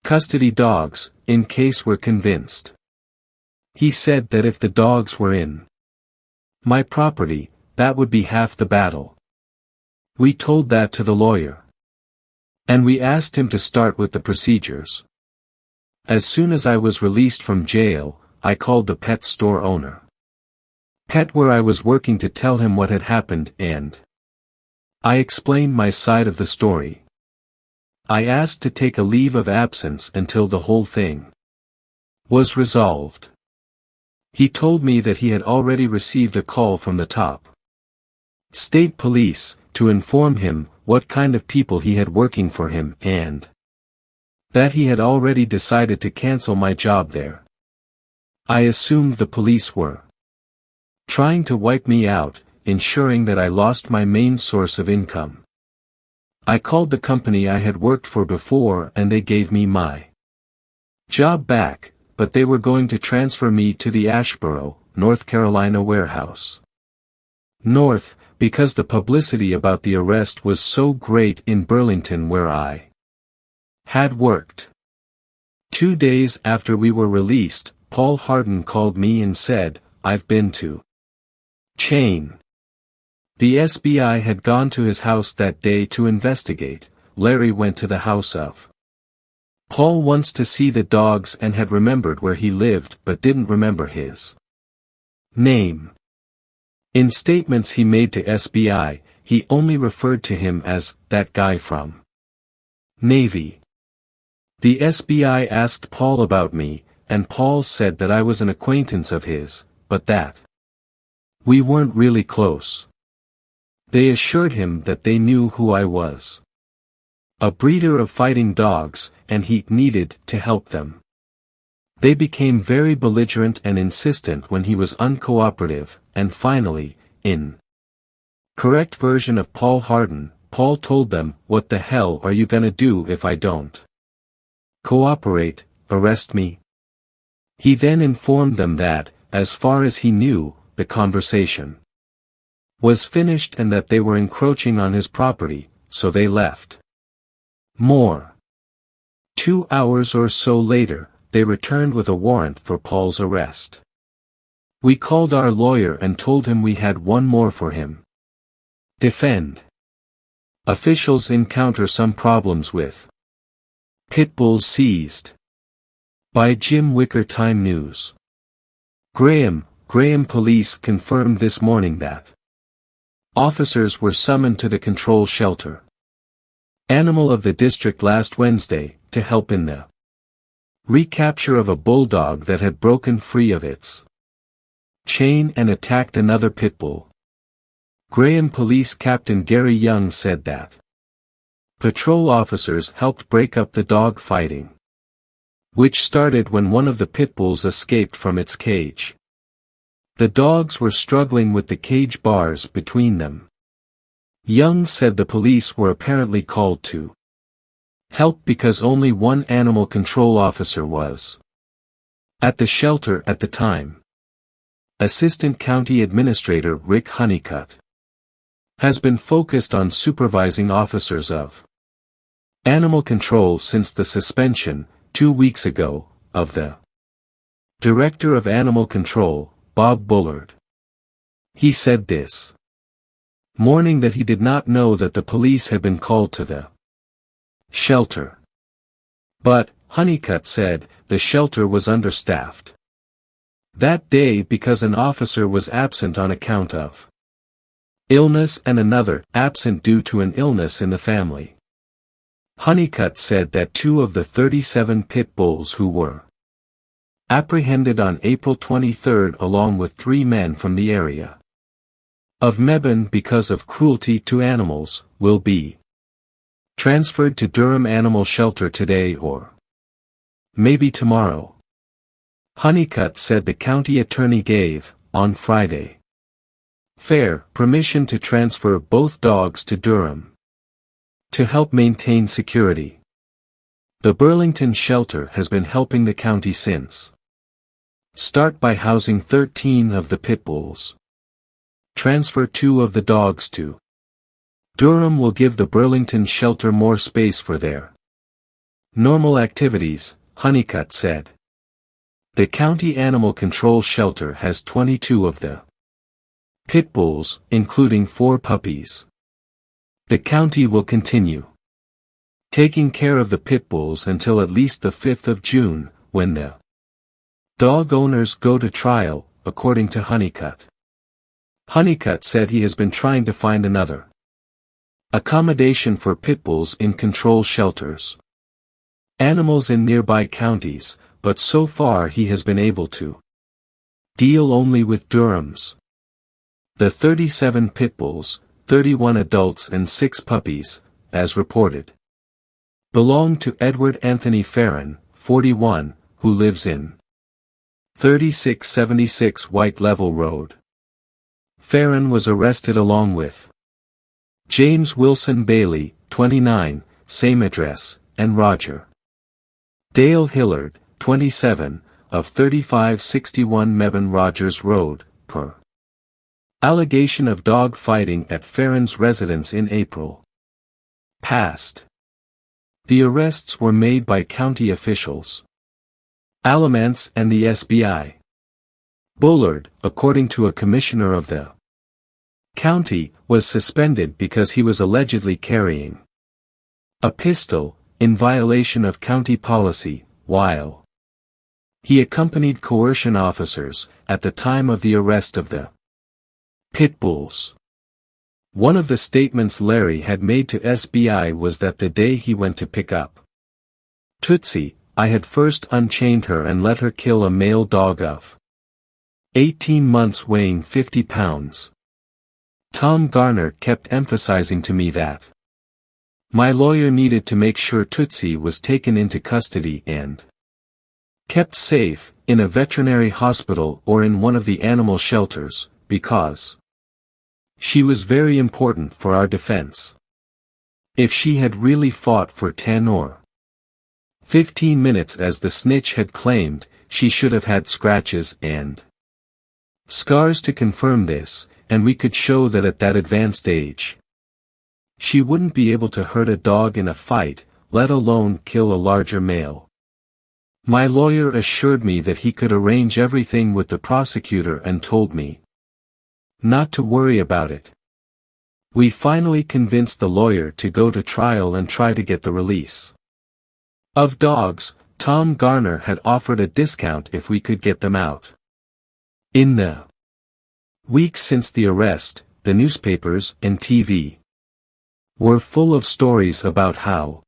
S1: custody dogs, in case we're convinced. He said that if the dogs were in my property, that would be half the battle. We told that to the lawyer. And we asked him to start with the procedures. As soon as I was released from jail, I called the pet store owner, Pet where I was working, to tell him what had happened, and I explained my side of the story. I asked to take a leave of absence until the whole thing was resolved. He told me that he had already received a call from the top State police, to inform him what kind of people he had working for him and that he had already decided to cancel my job there. I assumed the police were trying to wipe me out, ensuring that I lost my main source of income. I called the company I had worked for before and they gave me my job back, but they were going to transfer me to the Asheboro, North Carolina warehouse. North, because the publicity about the arrest was so great in Burlington where I had worked. 2 days after we were released, Paul Hardin called me and said, "I've been to Chain." The SBI had gone to his house that day to investigate. Larry went to the house of Paul once to see the dogs and had remembered where he lived but didn't remember his name. In statements he made to SBI, he only referred to him as that guy from Navy. The SBI asked Paul about me, and Paul said that I was an acquaintance of his, but that we weren't really close. They assured him that they knew who I was. A breeder of fighting dogs, and he needed to help them. They became very belligerent and insistent when he was uncooperative, and finally, in correct version of Paul Hardin, Paul told them, "What the hell are you gonna do if I don't cooperate, arrest me?" He then informed them that, as far as he knew, the conversation was finished and that they were encroaching on his property, so they left. 2 hours or so later, they returned with a warrant for Paul's arrest. We called our lawyer and told him we had one more for him. Defend. Officials encounter some problems with Pitbull seized. By Jim Wicker, Time News. Graham police confirmed this morning that officers were summoned to the control shelter animal of the district last Wednesday, to help in the recapture of a bulldog that had broken free of its chain and attacked another pit bull. Graham Police Captain Gary Young said that patrol officers helped break up the dog fighting, which started when one of the pit bulls escaped from its cage. The dogs were struggling with the cage bars between them. Young said the police were apparently called to help because only one animal control officer was at the shelter at the time. Assistant County Administrator Rick Honeycutt has been focused on supervising officers of animal control since the suspension, 2 weeks ago, of the Director of Animal Control, Bob Bullard. He said this morning that he did not know that the police had been called to the shelter. But, Honeycutt said, the shelter was understaffed that day because an officer was absent on account of illness and another absent due to an illness in the family. Honeycutt said that 2 of the 37 pit bulls who were apprehended on April 23 along with 3 men from the area of Mebane because of cruelty to animals, will be transferred to Durham Animal Shelter today or maybe tomorrow. Honeycutt said the county attorney gave, on Friday, fair permission to transfer both dogs to Durham to help maintain security. The Burlington shelter has been helping the county since start by housing 13 of the pit bulls. Transfer 2 of the dogs to Durham will give the Burlington shelter more space for their normal activities, Honeycutt said. The county animal control shelter has 22 of the pit bulls, including 4 puppies. The county will continue taking care of the pit bulls until at least the 5th of June, when the dog owners go to trial, according to Honeycutt. Honeycutt said he has been trying to find another accommodation for pit bulls in control shelters. Animals in nearby counties, but so far he has been able to deal only with Durham's. The 37 pitbulls, 31 adults and 6 puppies, as reported, belonged to Edward Anthony Farron, 41, who lives in 3676 White Level Road. Farron was arrested along with James Wilson Bailey, 29, same address, and Roger Dale Hillard, 27, of 3561 Mebane Rogers Road, per allegation of dog fighting at Farron's residence in April past. The arrests were made by county officials, Alamance and the SBI. Bullard, according to a commissioner of the county, was suspended because he was allegedly carrying a pistol, in violation of county policy, while he accompanied coercion officers at the time of the arrest of the pitbulls. One of the statements Larry had made to SBI was that the day he went to pick up Tootsie, I had first unchained her and let her kill a male dog of 18 months weighing 50 pounds. Tom Garner kept emphasizing to me that my lawyer needed to make sure Tootsie was taken into custody and kept safe, in a veterinary hospital or in one of the animal shelters, because she was very important for our defense. If she had really fought for 10 or 15 minutes as the snitch had claimed, she should have had scratches and scars to confirm this, and we could show that at that advanced age she wouldn't be able to hurt a dog in a fight, let alone kill a larger male. My lawyer assured me that he could arrange everything with the prosecutor and told me not to worry about it. We finally convinced the lawyer to go to trial and try to get the release of dogs. Tom Garner had offered a discount if we could get them out. In the weeks since the arrest, the newspapers and TV were full of stories about how,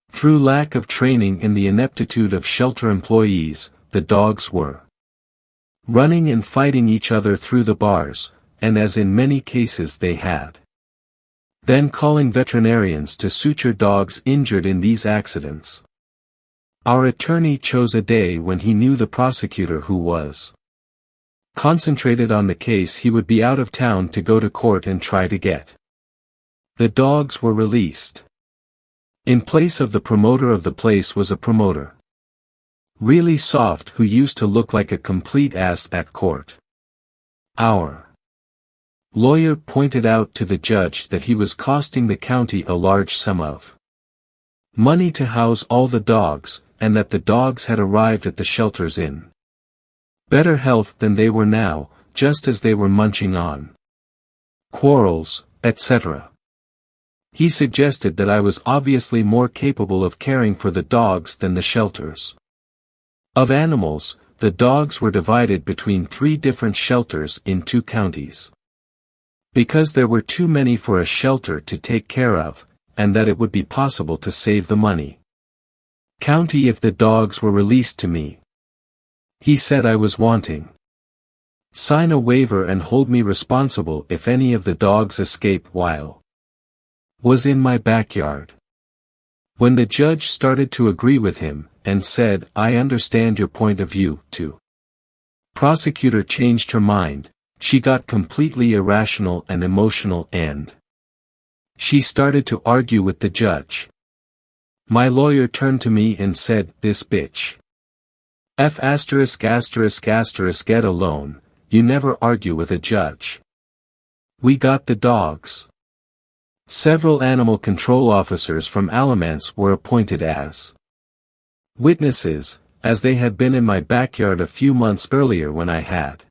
S1: through lack of training and the ineptitude of shelter employees, the dogs were running and fighting each other through the bars, and as in many cases they had then calling veterinarians to suture dogs injured in these accidents. Our attorney chose a day when he knew the prosecutor who was concentrated on the case he would be out of town to go to court and try to get the dogs were released. In place of the promoter of the place was a promoter, really soft, who used to look like a complete ass at court. Our lawyer pointed out to the judge that he was costing the county a large sum of money to house all the dogs, and that the dogs had arrived at the shelters in better health than they were now, just as they were munching on quarrels, etc. He suggested that I was obviously more capable of caring for the dogs than the shelters. Of animals, the dogs were divided between 3 different shelters in 2 counties. Because there were too many for a shelter to take care of, and that it would be possible to save the money county if the dogs were released to me. He said I was wanting sign a waiver and hold me responsible if any of the dogs escape while was in my backyard. When the judge started to agree with him, and said, I understand your point of view, too. Prosecutor changed her mind, she got completely irrational and emotional and she started to argue with the judge. My lawyer turned to me and said, this bitch. Get alone, you never argue with a judge. We got the dogs. Several animal control officers from Alamance were appointed as witnesses, as they had been in my backyard a few months earlier when I had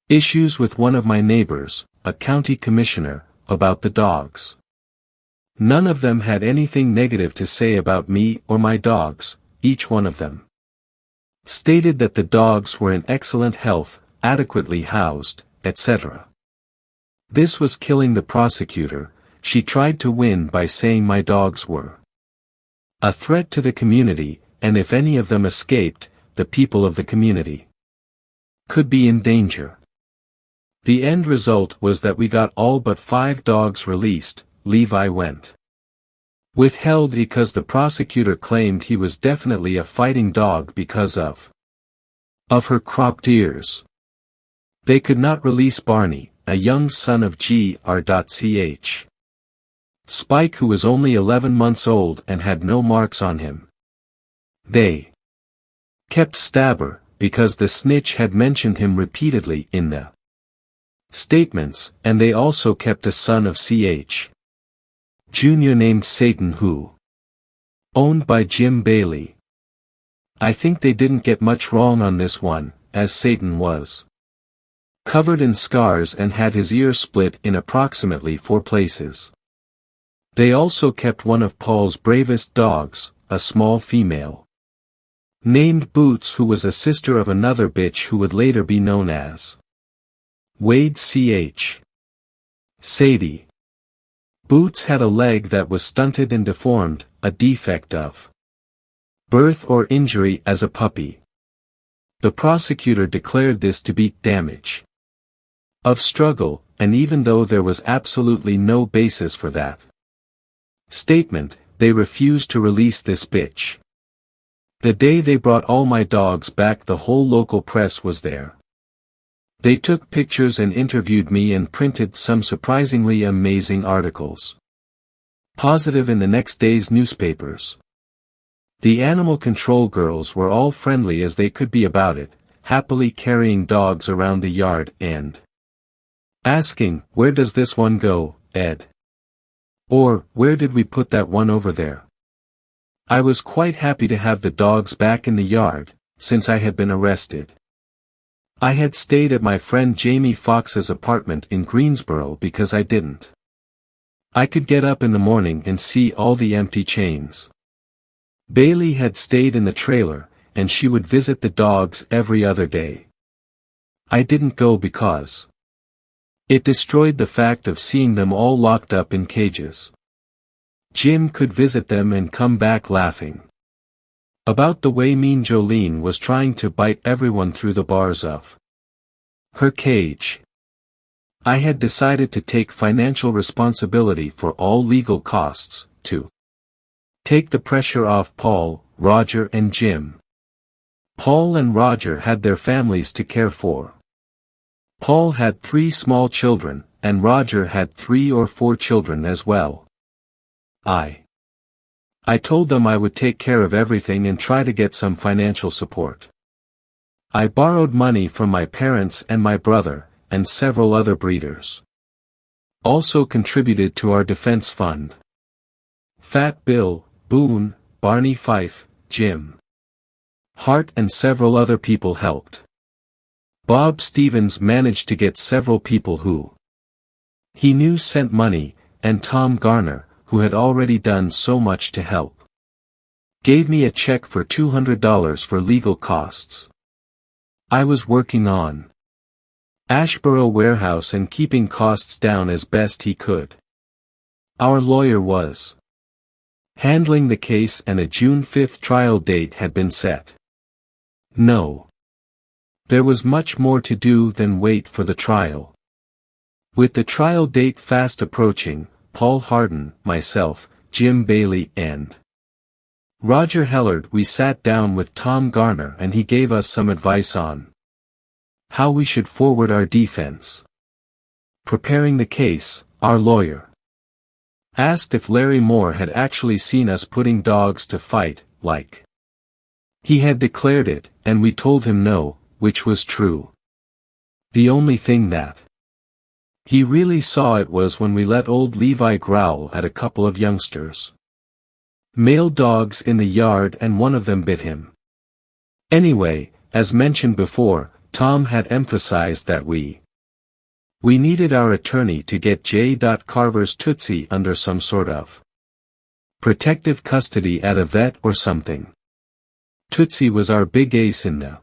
S1: issues with one of my neighbors, a county commissioner, about the dogs. None of them had anything negative to say about me or my dogs, each one of them stated that the dogs were in excellent health, adequately housed, etc. This was killing the prosecutor. She tried to win by saying my dogs were a threat to the community, and if any of them escaped, the people of the community could be in danger. The end result was that we got all but 5 dogs released. Levi went withheld because the prosecutor claimed he was definitely a fighting dog because of her cropped ears. They could not release Barney, a young son of Gr.ch. Spike, who was only 11 months old and had no marks on him. They kept Stabber, because the snitch had mentioned him repeatedly in the statements, and they also kept a son of Ch. Jr. named Satan, who owned by Jim Bailey. I think they didn't get much wrong on this one, as Satan was covered in scars and had his ear split in approximately 4 places. They also kept one of Paul's bravest dogs, a small female named Boots, who was a sister of another bitch who would later be known as Wade Ch. Sadie. Boots had a leg that was stunted and deformed, a defect of birth or injury as a puppy. The prosecutor declared this to be damage of struggle, and even though there was absolutely no basis for that statement, they refused to release this bitch. The day they brought all my dogs back, the whole local press was there. They took pictures and interviewed me and printed some surprisingly amazing articles. Positive in the next day's newspapers. The animal control girls were all friendly as they could be about it, happily carrying dogs around the yard and asking, "Where does this one go, Ed?" Or, "Where did we put that one over there?" I was quite happy to have the dogs back in the yard, since I had been arrested. I had stayed at my friend Jamie Foxx's apartment in Greensboro because I didn't. I could get up in the morning and see all the empty chains. Bailey had stayed in the trailer, and she would visit the dogs every other day. I didn't go because it destroyed the fact of seeing them all locked up in cages. Jim could visit them and come back laughing about the way Mean Jolene was trying to bite everyone through the bars of her cage. I had decided to take financial responsibility for all legal costs, to take the pressure off Paul, Roger and Jim. Paul and Roger had their families to care for. Paul had 3 small children, and Roger had 3 or 4 children as well. I told them I would take care of everything and try to get some financial support. I borrowed money from my parents and my brother, and several other breeders also contributed to our defense fund. Fat Bill, Boone, Barney Fife, Jim Hart and several other people helped. Bob Stevens managed to get several people who he knew sent money, and Tom Garner, who had already done so much to help, gave me a check for $200 for legal costs. I was working on Ashboro warehouse and keeping costs down as best he could. Our lawyer was handling the case and a June 5th trial date had been set. No. There was much more to do than wait for the trial. With the trial date fast approaching, Paul Hardin, myself, Jim Bailey and Roger Hellard, we sat down with Tom Garner and he gave us some advice on how we should forward our defense. Preparing the case, our lawyer asked if Larry Moore had actually seen us putting dogs to fight, like he had declared it, and we told him no, which was true. The only thing that he really saw it was when we let old Levi growl at a couple of youngsters. Male dogs in the yard, and one of them bit him. Anyway, as mentioned before, Tom had emphasized that we needed our attorney to get J. Carver's Tootsie under some sort of protective custody at a vet or something. Tootsie was our big ace in the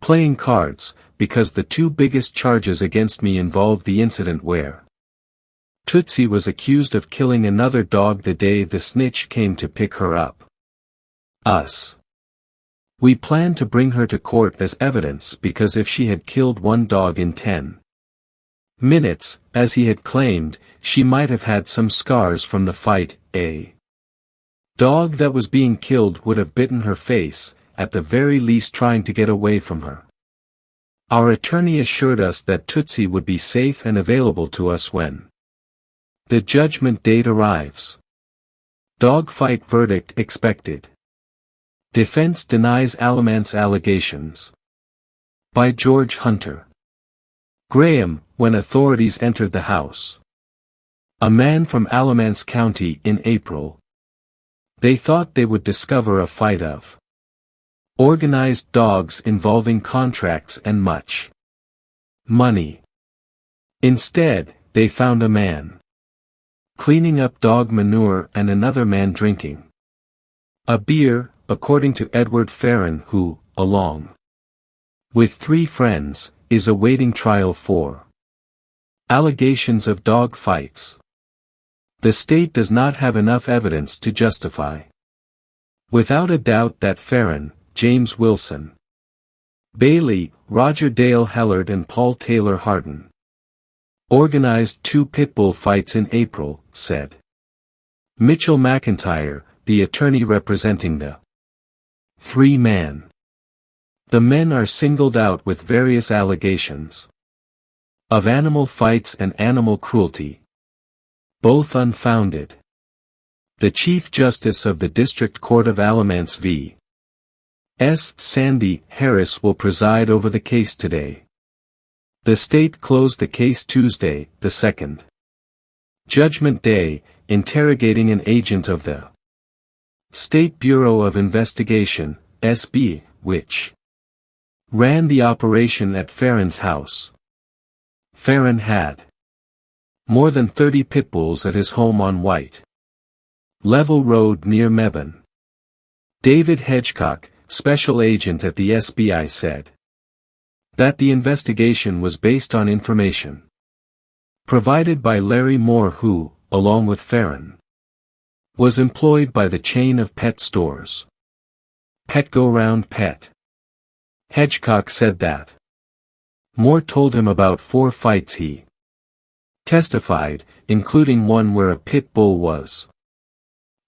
S1: playing cards, because the 2 biggest charges against me involved the incident where Tootsie was accused of killing another dog the day the snitch came to pick her up. Us. We planned to bring her to court as evidence because if she had killed 1 dog in 10 minutes, as he had claimed, she might have had some scars from the fight. A dog that was being killed would have bitten her face, at the very least trying to get away from her. Our attorney assured us that Tootsie would be safe and available to us when the judgment date arrives. Dogfight verdict expected. Defense denies Alamance allegations. By George Hunter. Graham, when authorities entered the house. A man from Alamance County in April. They thought they would discover a fight of organized dogs involving contracts and much money. Instead, they found a man cleaning up dog manure and another man drinking a beer, according to Edward Farron, who, along with 3 friends, is awaiting trial for allegations of dog fights. The state does not have enough evidence to justify without a doubt that Farron, James Wilson, Bailey, Roger Dale Hellard and Paul Taylor Hardin organized 2 Pitbull fights in April, said Mitchell McIntyre, the attorney representing the 3-man. The men are singled out with various allegations of animal fights and animal cruelty, both unfounded. The Chief Justice of the District Court of Alamance v. S. Sandy Harris will preside over the case today. The state closed the case Tuesday, the 2nd Judgment Day, interrogating an agent of the State Bureau of Investigation, SB, which ran the operation at Farron's house. Farron had more than 30 pit bulls at his home on White Level Road near Mebane. David Hedgecock, special agent at the SBI, said that the investigation was based on information provided by Larry Moore, who, along with Farron, was employed by the chain of pet stores Pet Go Round Pet. Hedgecock said that Moore told him about 4 fights he testified, including one where a pit bull was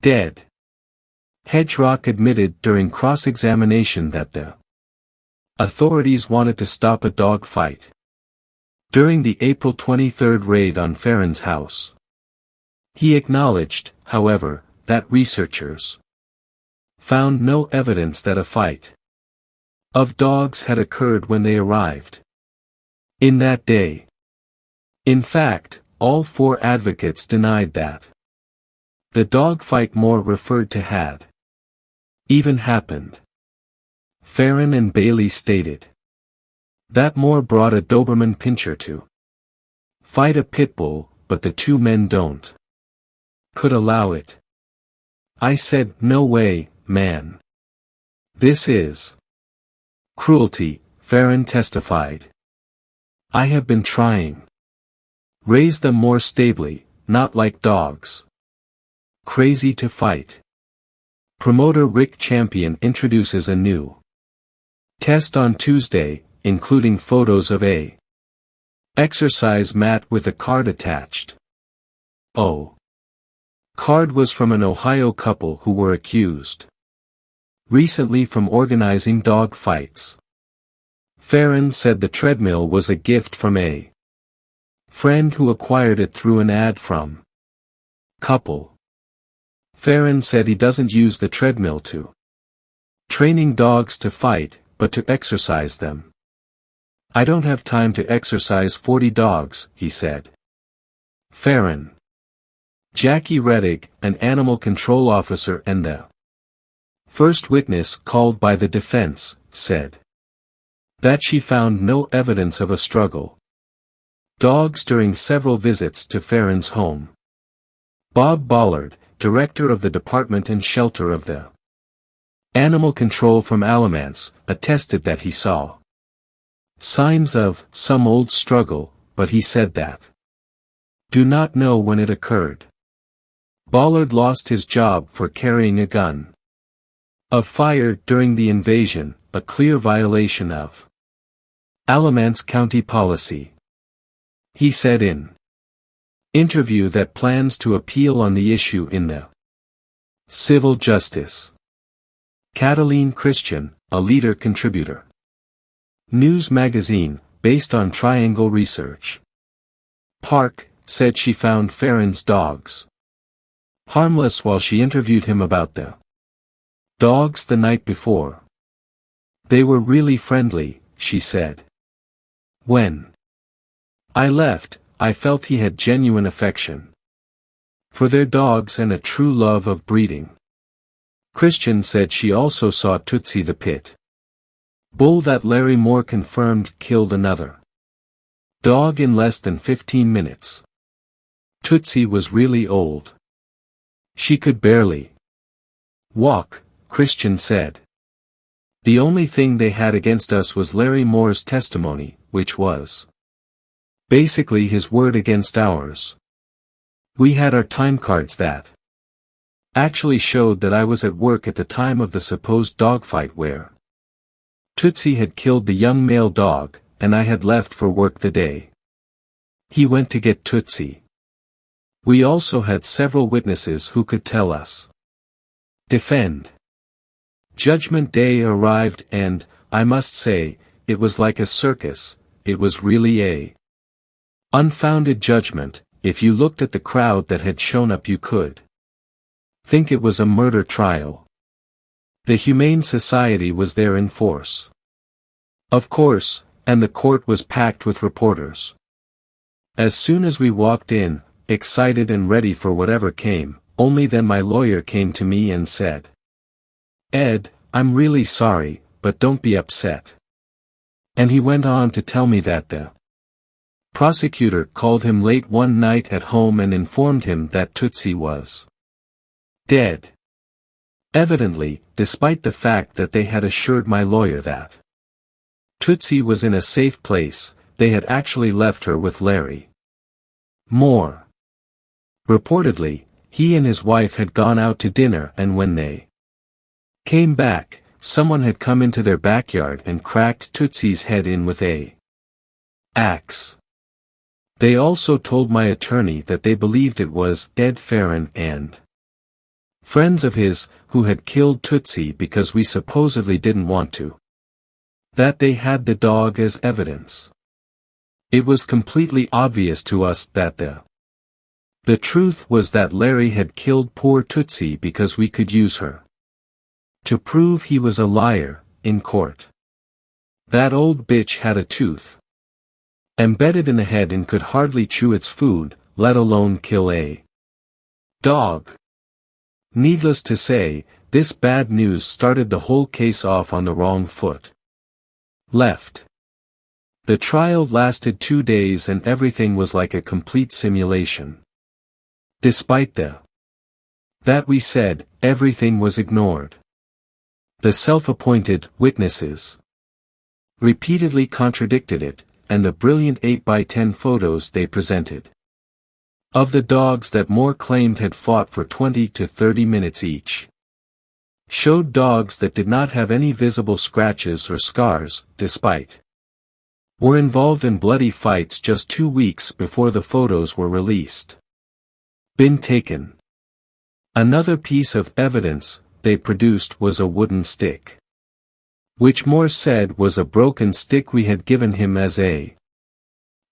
S1: dead. Hedgecock admitted during cross-examination that the authorities wanted to stop a dog fight during the April 23 raid on Farron's house. He acknowledged, however, that researchers found no evidence that a fight of dogs had occurred when they arrived in that day. In fact, all 4 advocates denied that the dog fight Moore referred to had even happened. Farron and Bailey stated that Moore brought a Doberman Pinscher to fight a pit bull, but the 2 men could allow it. I said, "No way, man. This is cruelty," Farron testified. "I have been trying raise them more stably, not like dogs. Crazy to fight." Promoter Rick Champion introduces a new test on Tuesday, including photos of a exercise mat with a card attached. Card was from an Ohio couple who were accused recently from organizing dog fights. Farron said the treadmill was a gift from a friend who acquired it through an ad from couple. Farron said he doesn't use the treadmill to training dogs to fight, but to exercise them. "I don't have time to exercise 40 dogs," he said. Farron. Jackie Rettig, an animal control officer and the first witness called by the defense, said that she found no evidence of a struggle dogs during several visits to Farron's home. Bob Ballard, director of the department and shelter of the Animal Control from Alamance, attested that he saw signs of some old struggle, but he said that do not know when it occurred. Ballard lost his job for carrying a gun of fire during the invasion, a clear violation of Alamance County policy. He said in interview that plans to appeal on the issue in the civil justice. Catalin Christian, a leader contributor. News magazine, based on Triangle Research. Park said she found Farron's dogs harmless while she interviewed him about the dogs the night before. They were really friendly, she said. When I left, I felt he had genuine affection for their dogs and a true love of breeding. Christian said she also saw Tootsie the pit bull that Larry Moore confirmed killed another dog in less than 15 minutes. Tootsie was really old. She could barely walk, Christian said. The only thing they had against us was Larry Moore's testimony, which was basically his word against ours. We had our time cards that actually showed that I was at work at the time of the supposed dogfight where Tootsie had killed the young male dog, and I had left for work the day he went to get Tootsie. We also had several witnesses who could tell us defend. Judgment Day arrived and, I must say, it was like a circus. It was really a unfounded judgment. If you looked at the crowd that had shown up you could think it was a murder trial. The Humane Society was there in force, of course, and the court was packed with reporters. As soon as we walked in, excited and ready for whatever came, only then my lawyer came to me and said, "Ed, I'm really sorry, but don't be upset." And he went on to tell me that the prosecutor called him late one night at home and informed him that Tootsie was dead. Evidently, despite the fact that they had assured my lawyer that Tootsie was in a safe place, they had actually left her with Larry Moore. Reportedly, he and his wife had gone out to dinner and when they came back, someone had come into their backyard and cracked Tootsie's head in with a axe. They also told my attorney that they believed it was Ed Farron and friends of his, who had killed Tootsie because we supposedly didn't want to. That they had the dog as evidence. It was completely obvious to us that the truth was that Larry had killed poor Tootsie because we could use her to prove he was a liar, in court. That old bitch had a tooth embedded in the head and could hardly chew its food, let alone kill a dog. Needless to say, this bad news started the whole case off on the wrong foot. Left. The trial lasted 2 days and everything was like a complete simulation. Despite that we said, everything was ignored. The self-appointed witnesses repeatedly contradicted it, and the brilliant 8x10 photos they presented of the dogs that Moore claimed had fought for 20 to 30 minutes each showed dogs that did not have any visible scratches or scars, despite were involved in bloody fights just 2 weeks before the photos were released. Been taken. Another piece of evidence they produced was a wooden stick, which Moore said was a broken stick we had given him as a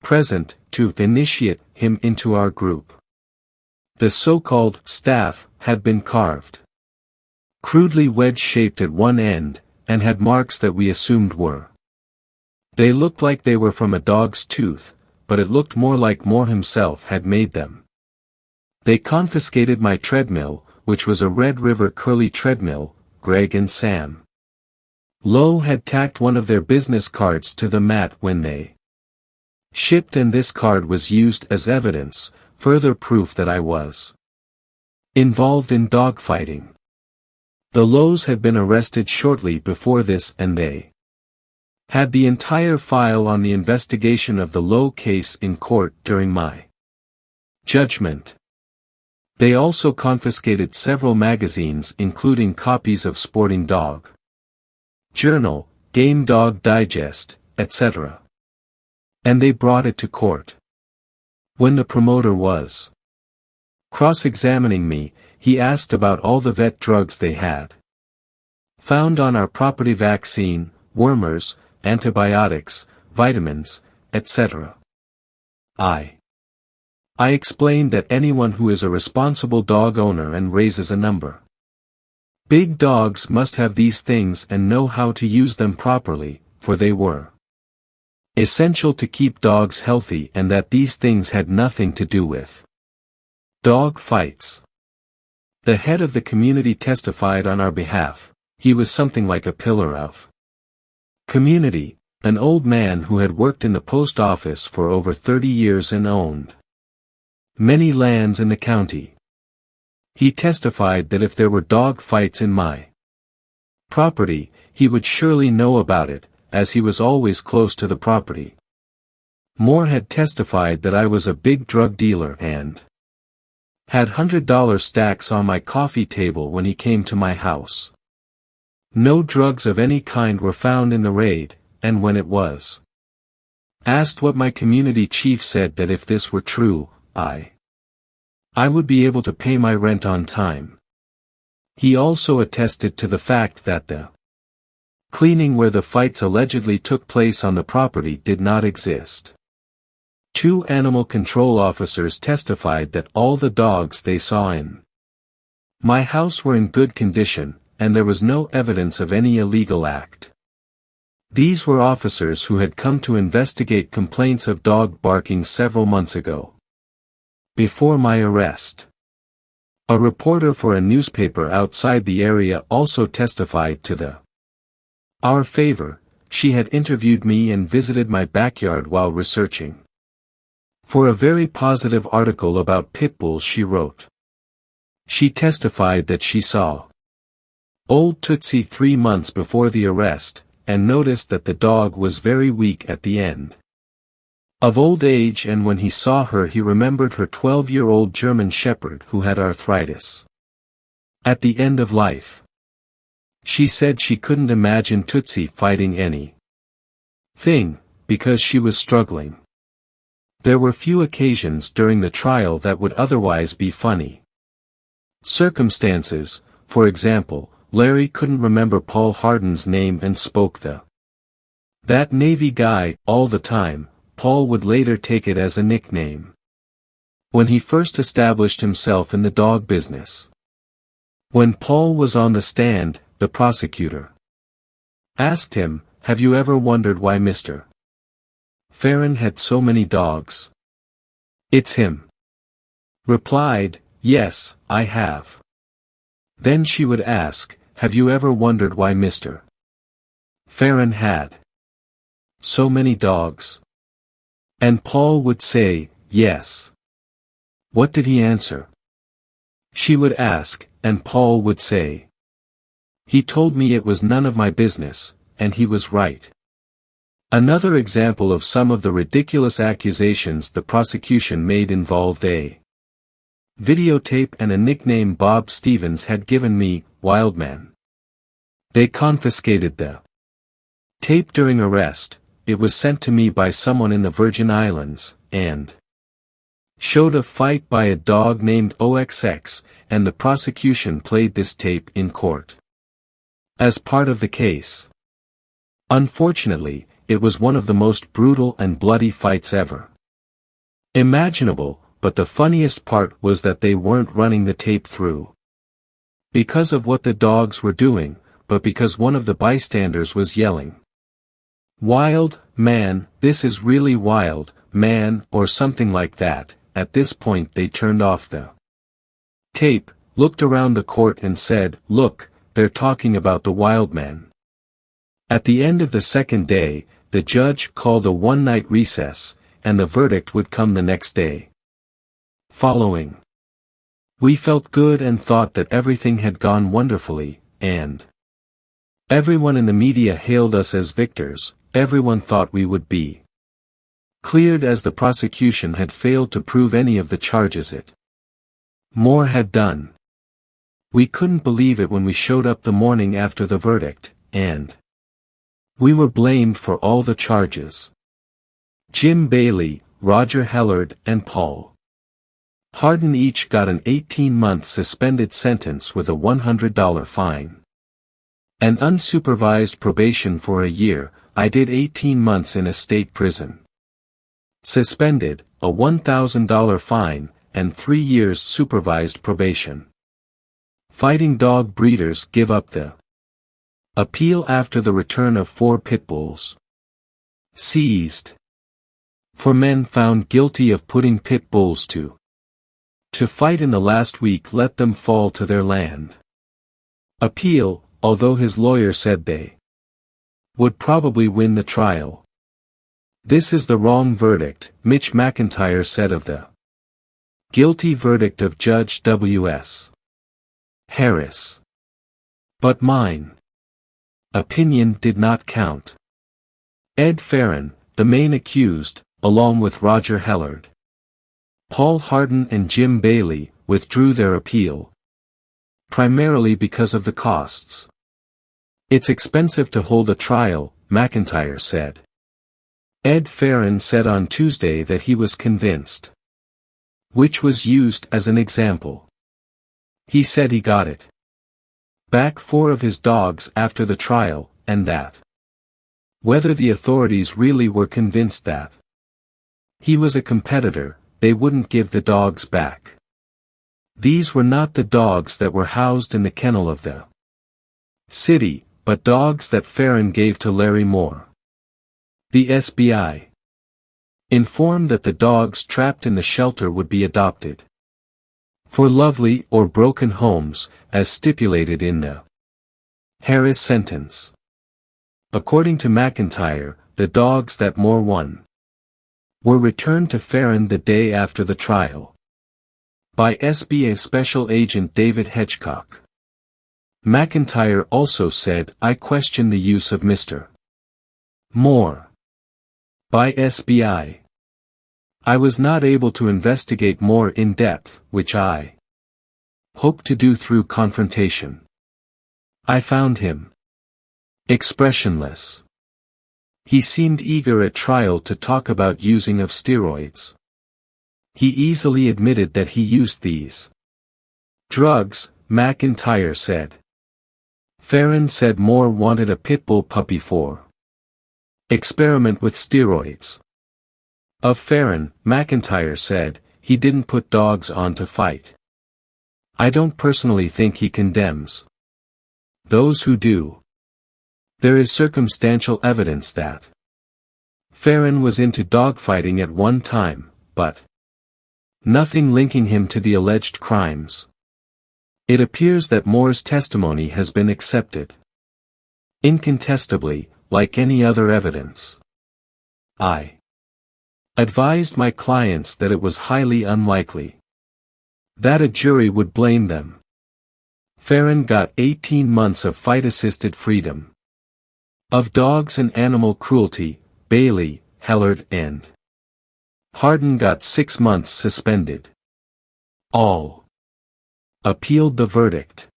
S1: present to initiate him into our group. The so-called staff had been carved crudely wedge-shaped at one end, and had marks that we assumed were. They looked like they were from a dog's tooth, but it looked more like Moore himself had made them. They confiscated my treadmill, which was a Red River Curly treadmill. Greg and Sam Lowe had tacked one of their business cards to the mat when they shipped, and this card was used as evidence, further proof that I was involved in dogfighting. The Lowes had been arrested shortly before this and they had the entire file on the investigation of the Lowe case in court during my judgment. They also confiscated several magazines including copies of Sporting Dog Journal, Game Dog Digest, etc. And they brought it to court. When the promoter was cross-examining me, he asked about all the vet drugs they had found on our property: vaccine, wormers, antibiotics, vitamins, etc. I explained that anyone who is a responsible dog owner and raises a number big dogs must have these things and know how to use them properly, for they were essential to keep dogs healthy, and that these things had nothing to do with dog fights. The head of the community testified on our behalf. He was something like a pillar of community, an old man who had worked in the post office for over 30 years and owned many lands in the county. He testified that if there were dog fights in my property, he would surely know about it, as he was always close to the property. Moore had testified that I was a big drug dealer and had $100 stacks on my coffee table when he came to my house. No drugs of any kind were found in the raid, and when it was asked what my community chief said, that if this were true, I would be able to pay my rent on time. He also attested to the fact that the cleaning where the fights allegedly took place on the property did not exist. 2 animal control officers testified that all the dogs they saw in my house were in good condition, and there was no evidence of any illegal act. These were officers who had come to investigate complaints of dog barking several months ago, before my arrest. A reporter for a newspaper outside the area also testified to our favor. She had interviewed me and visited my backyard while researching for a very positive article about Pitbull she wrote. She testified that she saw old Tootsie 3 months before the arrest, and noticed that the dog was very weak at the end of old age, and when he saw her he remembered her 12-year-old German Shepherd who had arthritis at the end of life. She said she couldn't imagine Tootsie fighting any thing, because she was struggling. There were few occasions during the trial that would otherwise be funny circumstances. For example, Larry couldn't remember Paul Hardin's name and spoke that Navy guy all the time. Paul would later take it as a nickname when he first established himself in the dog business. When Paul was on the stand, the prosecutor asked him, "Have you ever wondered why Mr. Farron had so many dogs?" "It's him," replied. "Yes, I have." Then she would ask, "Have you ever wondered why Mr. Farron had so many dogs?" And Paul would say, "Yes." What did he answer? She would ask, and Paul would say, "He told me it was none of my business," and he was right. Another example of some of the ridiculous accusations the prosecution made involved a videotape and a nickname Bob Stevens had given me, Wildman. They confiscated the tape during arrest. It was sent to me by someone in the Virgin Islands, and showed a fight by a dog named OXX, and the prosecution played this tape in court as part of the case. Unfortunately, it was one of the most brutal and bloody fights ever imaginable, but the funniest part was that they weren't running the tape through because of what the dogs were doing, but because one of the bystanders was yelling, "Wild, man, this is really wild, man," or something like that. At this point they turned off the tape, looked around the court and said, "Look, they're talking about the wild man." At the end of the second day, the judge called a one-night recess, and the verdict would come the next day following. We felt good and thought that everything had gone wonderfully, and everyone in the media hailed us as victors. Everyone thought we would be cleared, as the prosecution had failed to prove any of the charges it Moore had done. We couldn't believe it when we showed up the morning after the verdict, and we were blamed for all the charges. Jim Bailey, Roger Hellard and Paul Hardin each got an 18-month suspended sentence with a $100 fine. And unsupervised probation for a year. I did 18 months in a state prison. Suspended, a $1,000 fine, and 3 years supervised probation. Fighting dog breeders give up the appeal after the return of 4 pit bulls. Seized. 4 men found guilty of putting pit bulls to fight in the last week let them fall to their land. Appeal, although his lawyer said they would probably win the trial. This is the wrong verdict, Mitch McIntyre said of the guilty verdict of Judge W.S. Harris. But mine opinion did not count. Ed Farron, the main accused, along with Roger Hellard, Paul Hardin and Jim Bailey, withdrew their appeal. Primarily because of the costs. It's expensive to hold a trial, McIntyre said. Ed Farron said on Tuesday that he was convinced. Which was used as an example. He said he got it back 4 of his dogs after the trial, and that whether the authorities really were convinced that he was a competitor, they wouldn't give the dogs back. These were not the dogs that were housed in the kennel of the city, but dogs that Farron gave to Larry Moore. The SBI informed that the dogs trapped in the shelter would be adopted for lovely or broken homes, as stipulated in the Harris sentence. According to McIntyre, the dogs that Moore won were returned to Farron the day after the trial by SBA Special Agent David Hedgecock. McIntyre also said, I question the use of Mr. Moore by SBI. I was not able to investigate more in depth, which I hope to do through confrontation. I found him expressionless. He seemed eager at trial to talk about using of steroids. He easily admitted that he used these drugs, McIntyre said. Farron said Moore wanted a Pitbull puppy for experiment with steroids. Of Farron, McIntyre said, he didn't put dogs on to fight. I don't personally think he condemns those who do. There is circumstantial evidence that Farron was into dogfighting at one time, but nothing linking him to the alleged crimes. It appears that Moore's testimony has been accepted incontestably, like any other evidence. I advised my clients that it was highly unlikely that a jury would blame them. Farron got 18 months of fight-assisted freedom of dogs and animal cruelty. Bailey, Hellard and Hardin got 6 months suspended. All appealed the verdict.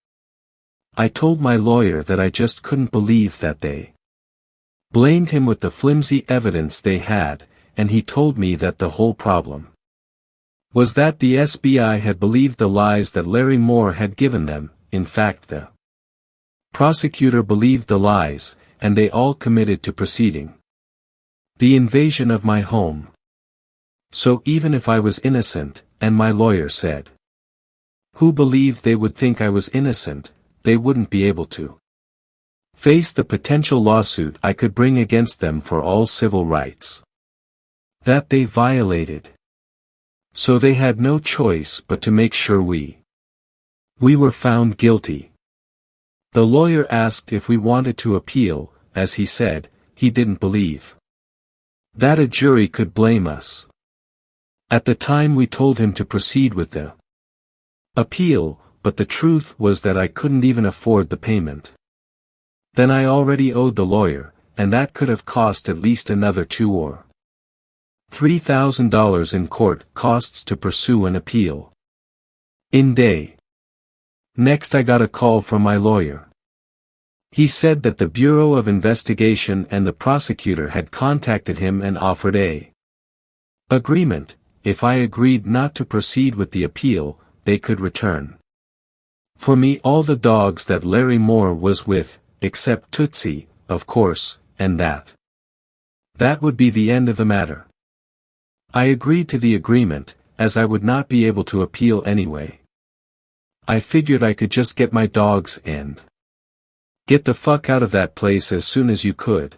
S1: I told my lawyer that I just couldn't believe that they blamed him with the flimsy evidence they had, and he told me that the whole problem was that the SBI had believed the lies that Larry Moore had given them. In fact, the prosecutor believed the lies, and they all committed to proceeding the invasion of my home. So even if I was innocent, and my lawyer said, who believed they would think I was innocent, they wouldn't be able to face the potential lawsuit I could bring against them for all civil rights that they violated. So they had no choice but to make sure we were found guilty. The lawyer asked if we wanted to appeal, as he said, he didn't believe that a jury could blame us. At the time we told him to proceed with the appeal, but the truth was that I couldn't even afford the payment. Then I already owed the lawyer, and that could have cost at least another $2,000 or $3,000 in court costs to pursue an appeal. In day. Next I got a call from my lawyer. He said that the Bureau of Investigation and the prosecutor had contacted him and offered a Agreement: if I agreed not to proceed with the appeal, they could return. For me all the dogs that Larry Moore was with, except Tootsie, of course, and that. That would be the end of the matter. I agreed to the agreement, as I would not be able to appeal anyway. I figured I could just get my dogs and get the fuck out of that place as soon as you could.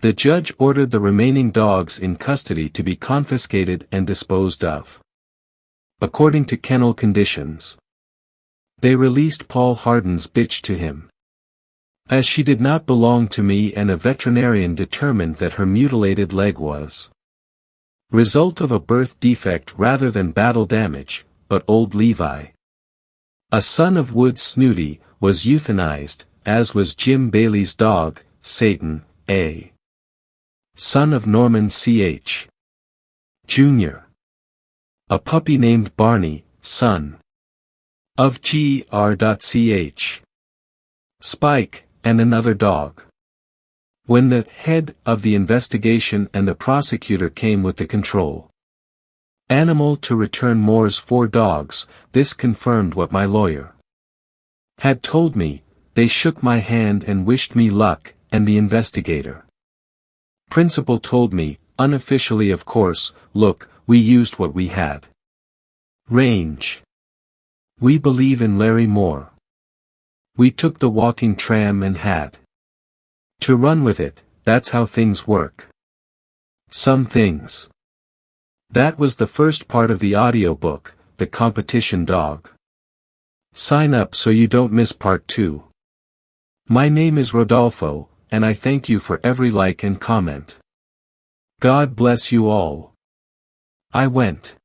S1: The judge ordered the remaining dogs in custody to be confiscated and disposed of. According to kennel conditions. They released Paul Harden's bitch to him. As she did not belong to me and a veterinarian determined that her mutilated leg was result of a birth defect rather than battle damage, but old Levi, a son of Wood Snooty, was euthanized, as was Jim Bailey's dog, Satan, a son of Norman C.H. Jr. A puppy named Barney, son of Gr.Ch. Spike, and another dog. When the head of the investigation and the prosecutor came with the control animal to return Moore's 4 dogs, this confirmed what my lawyer had told me. They shook my hand and wished me luck, and the investigator principal told me, unofficially of course, look, we used what we had. Range. We believe in Larry Moore. We took the walking tram and had to run with it, that's how things work. Some things. That was the first part of the audiobook, The Competition Dog. Sign up so you don't miss part 2. My name is Rodolpho, and I thank you for every like and comment. God bless you all. I went.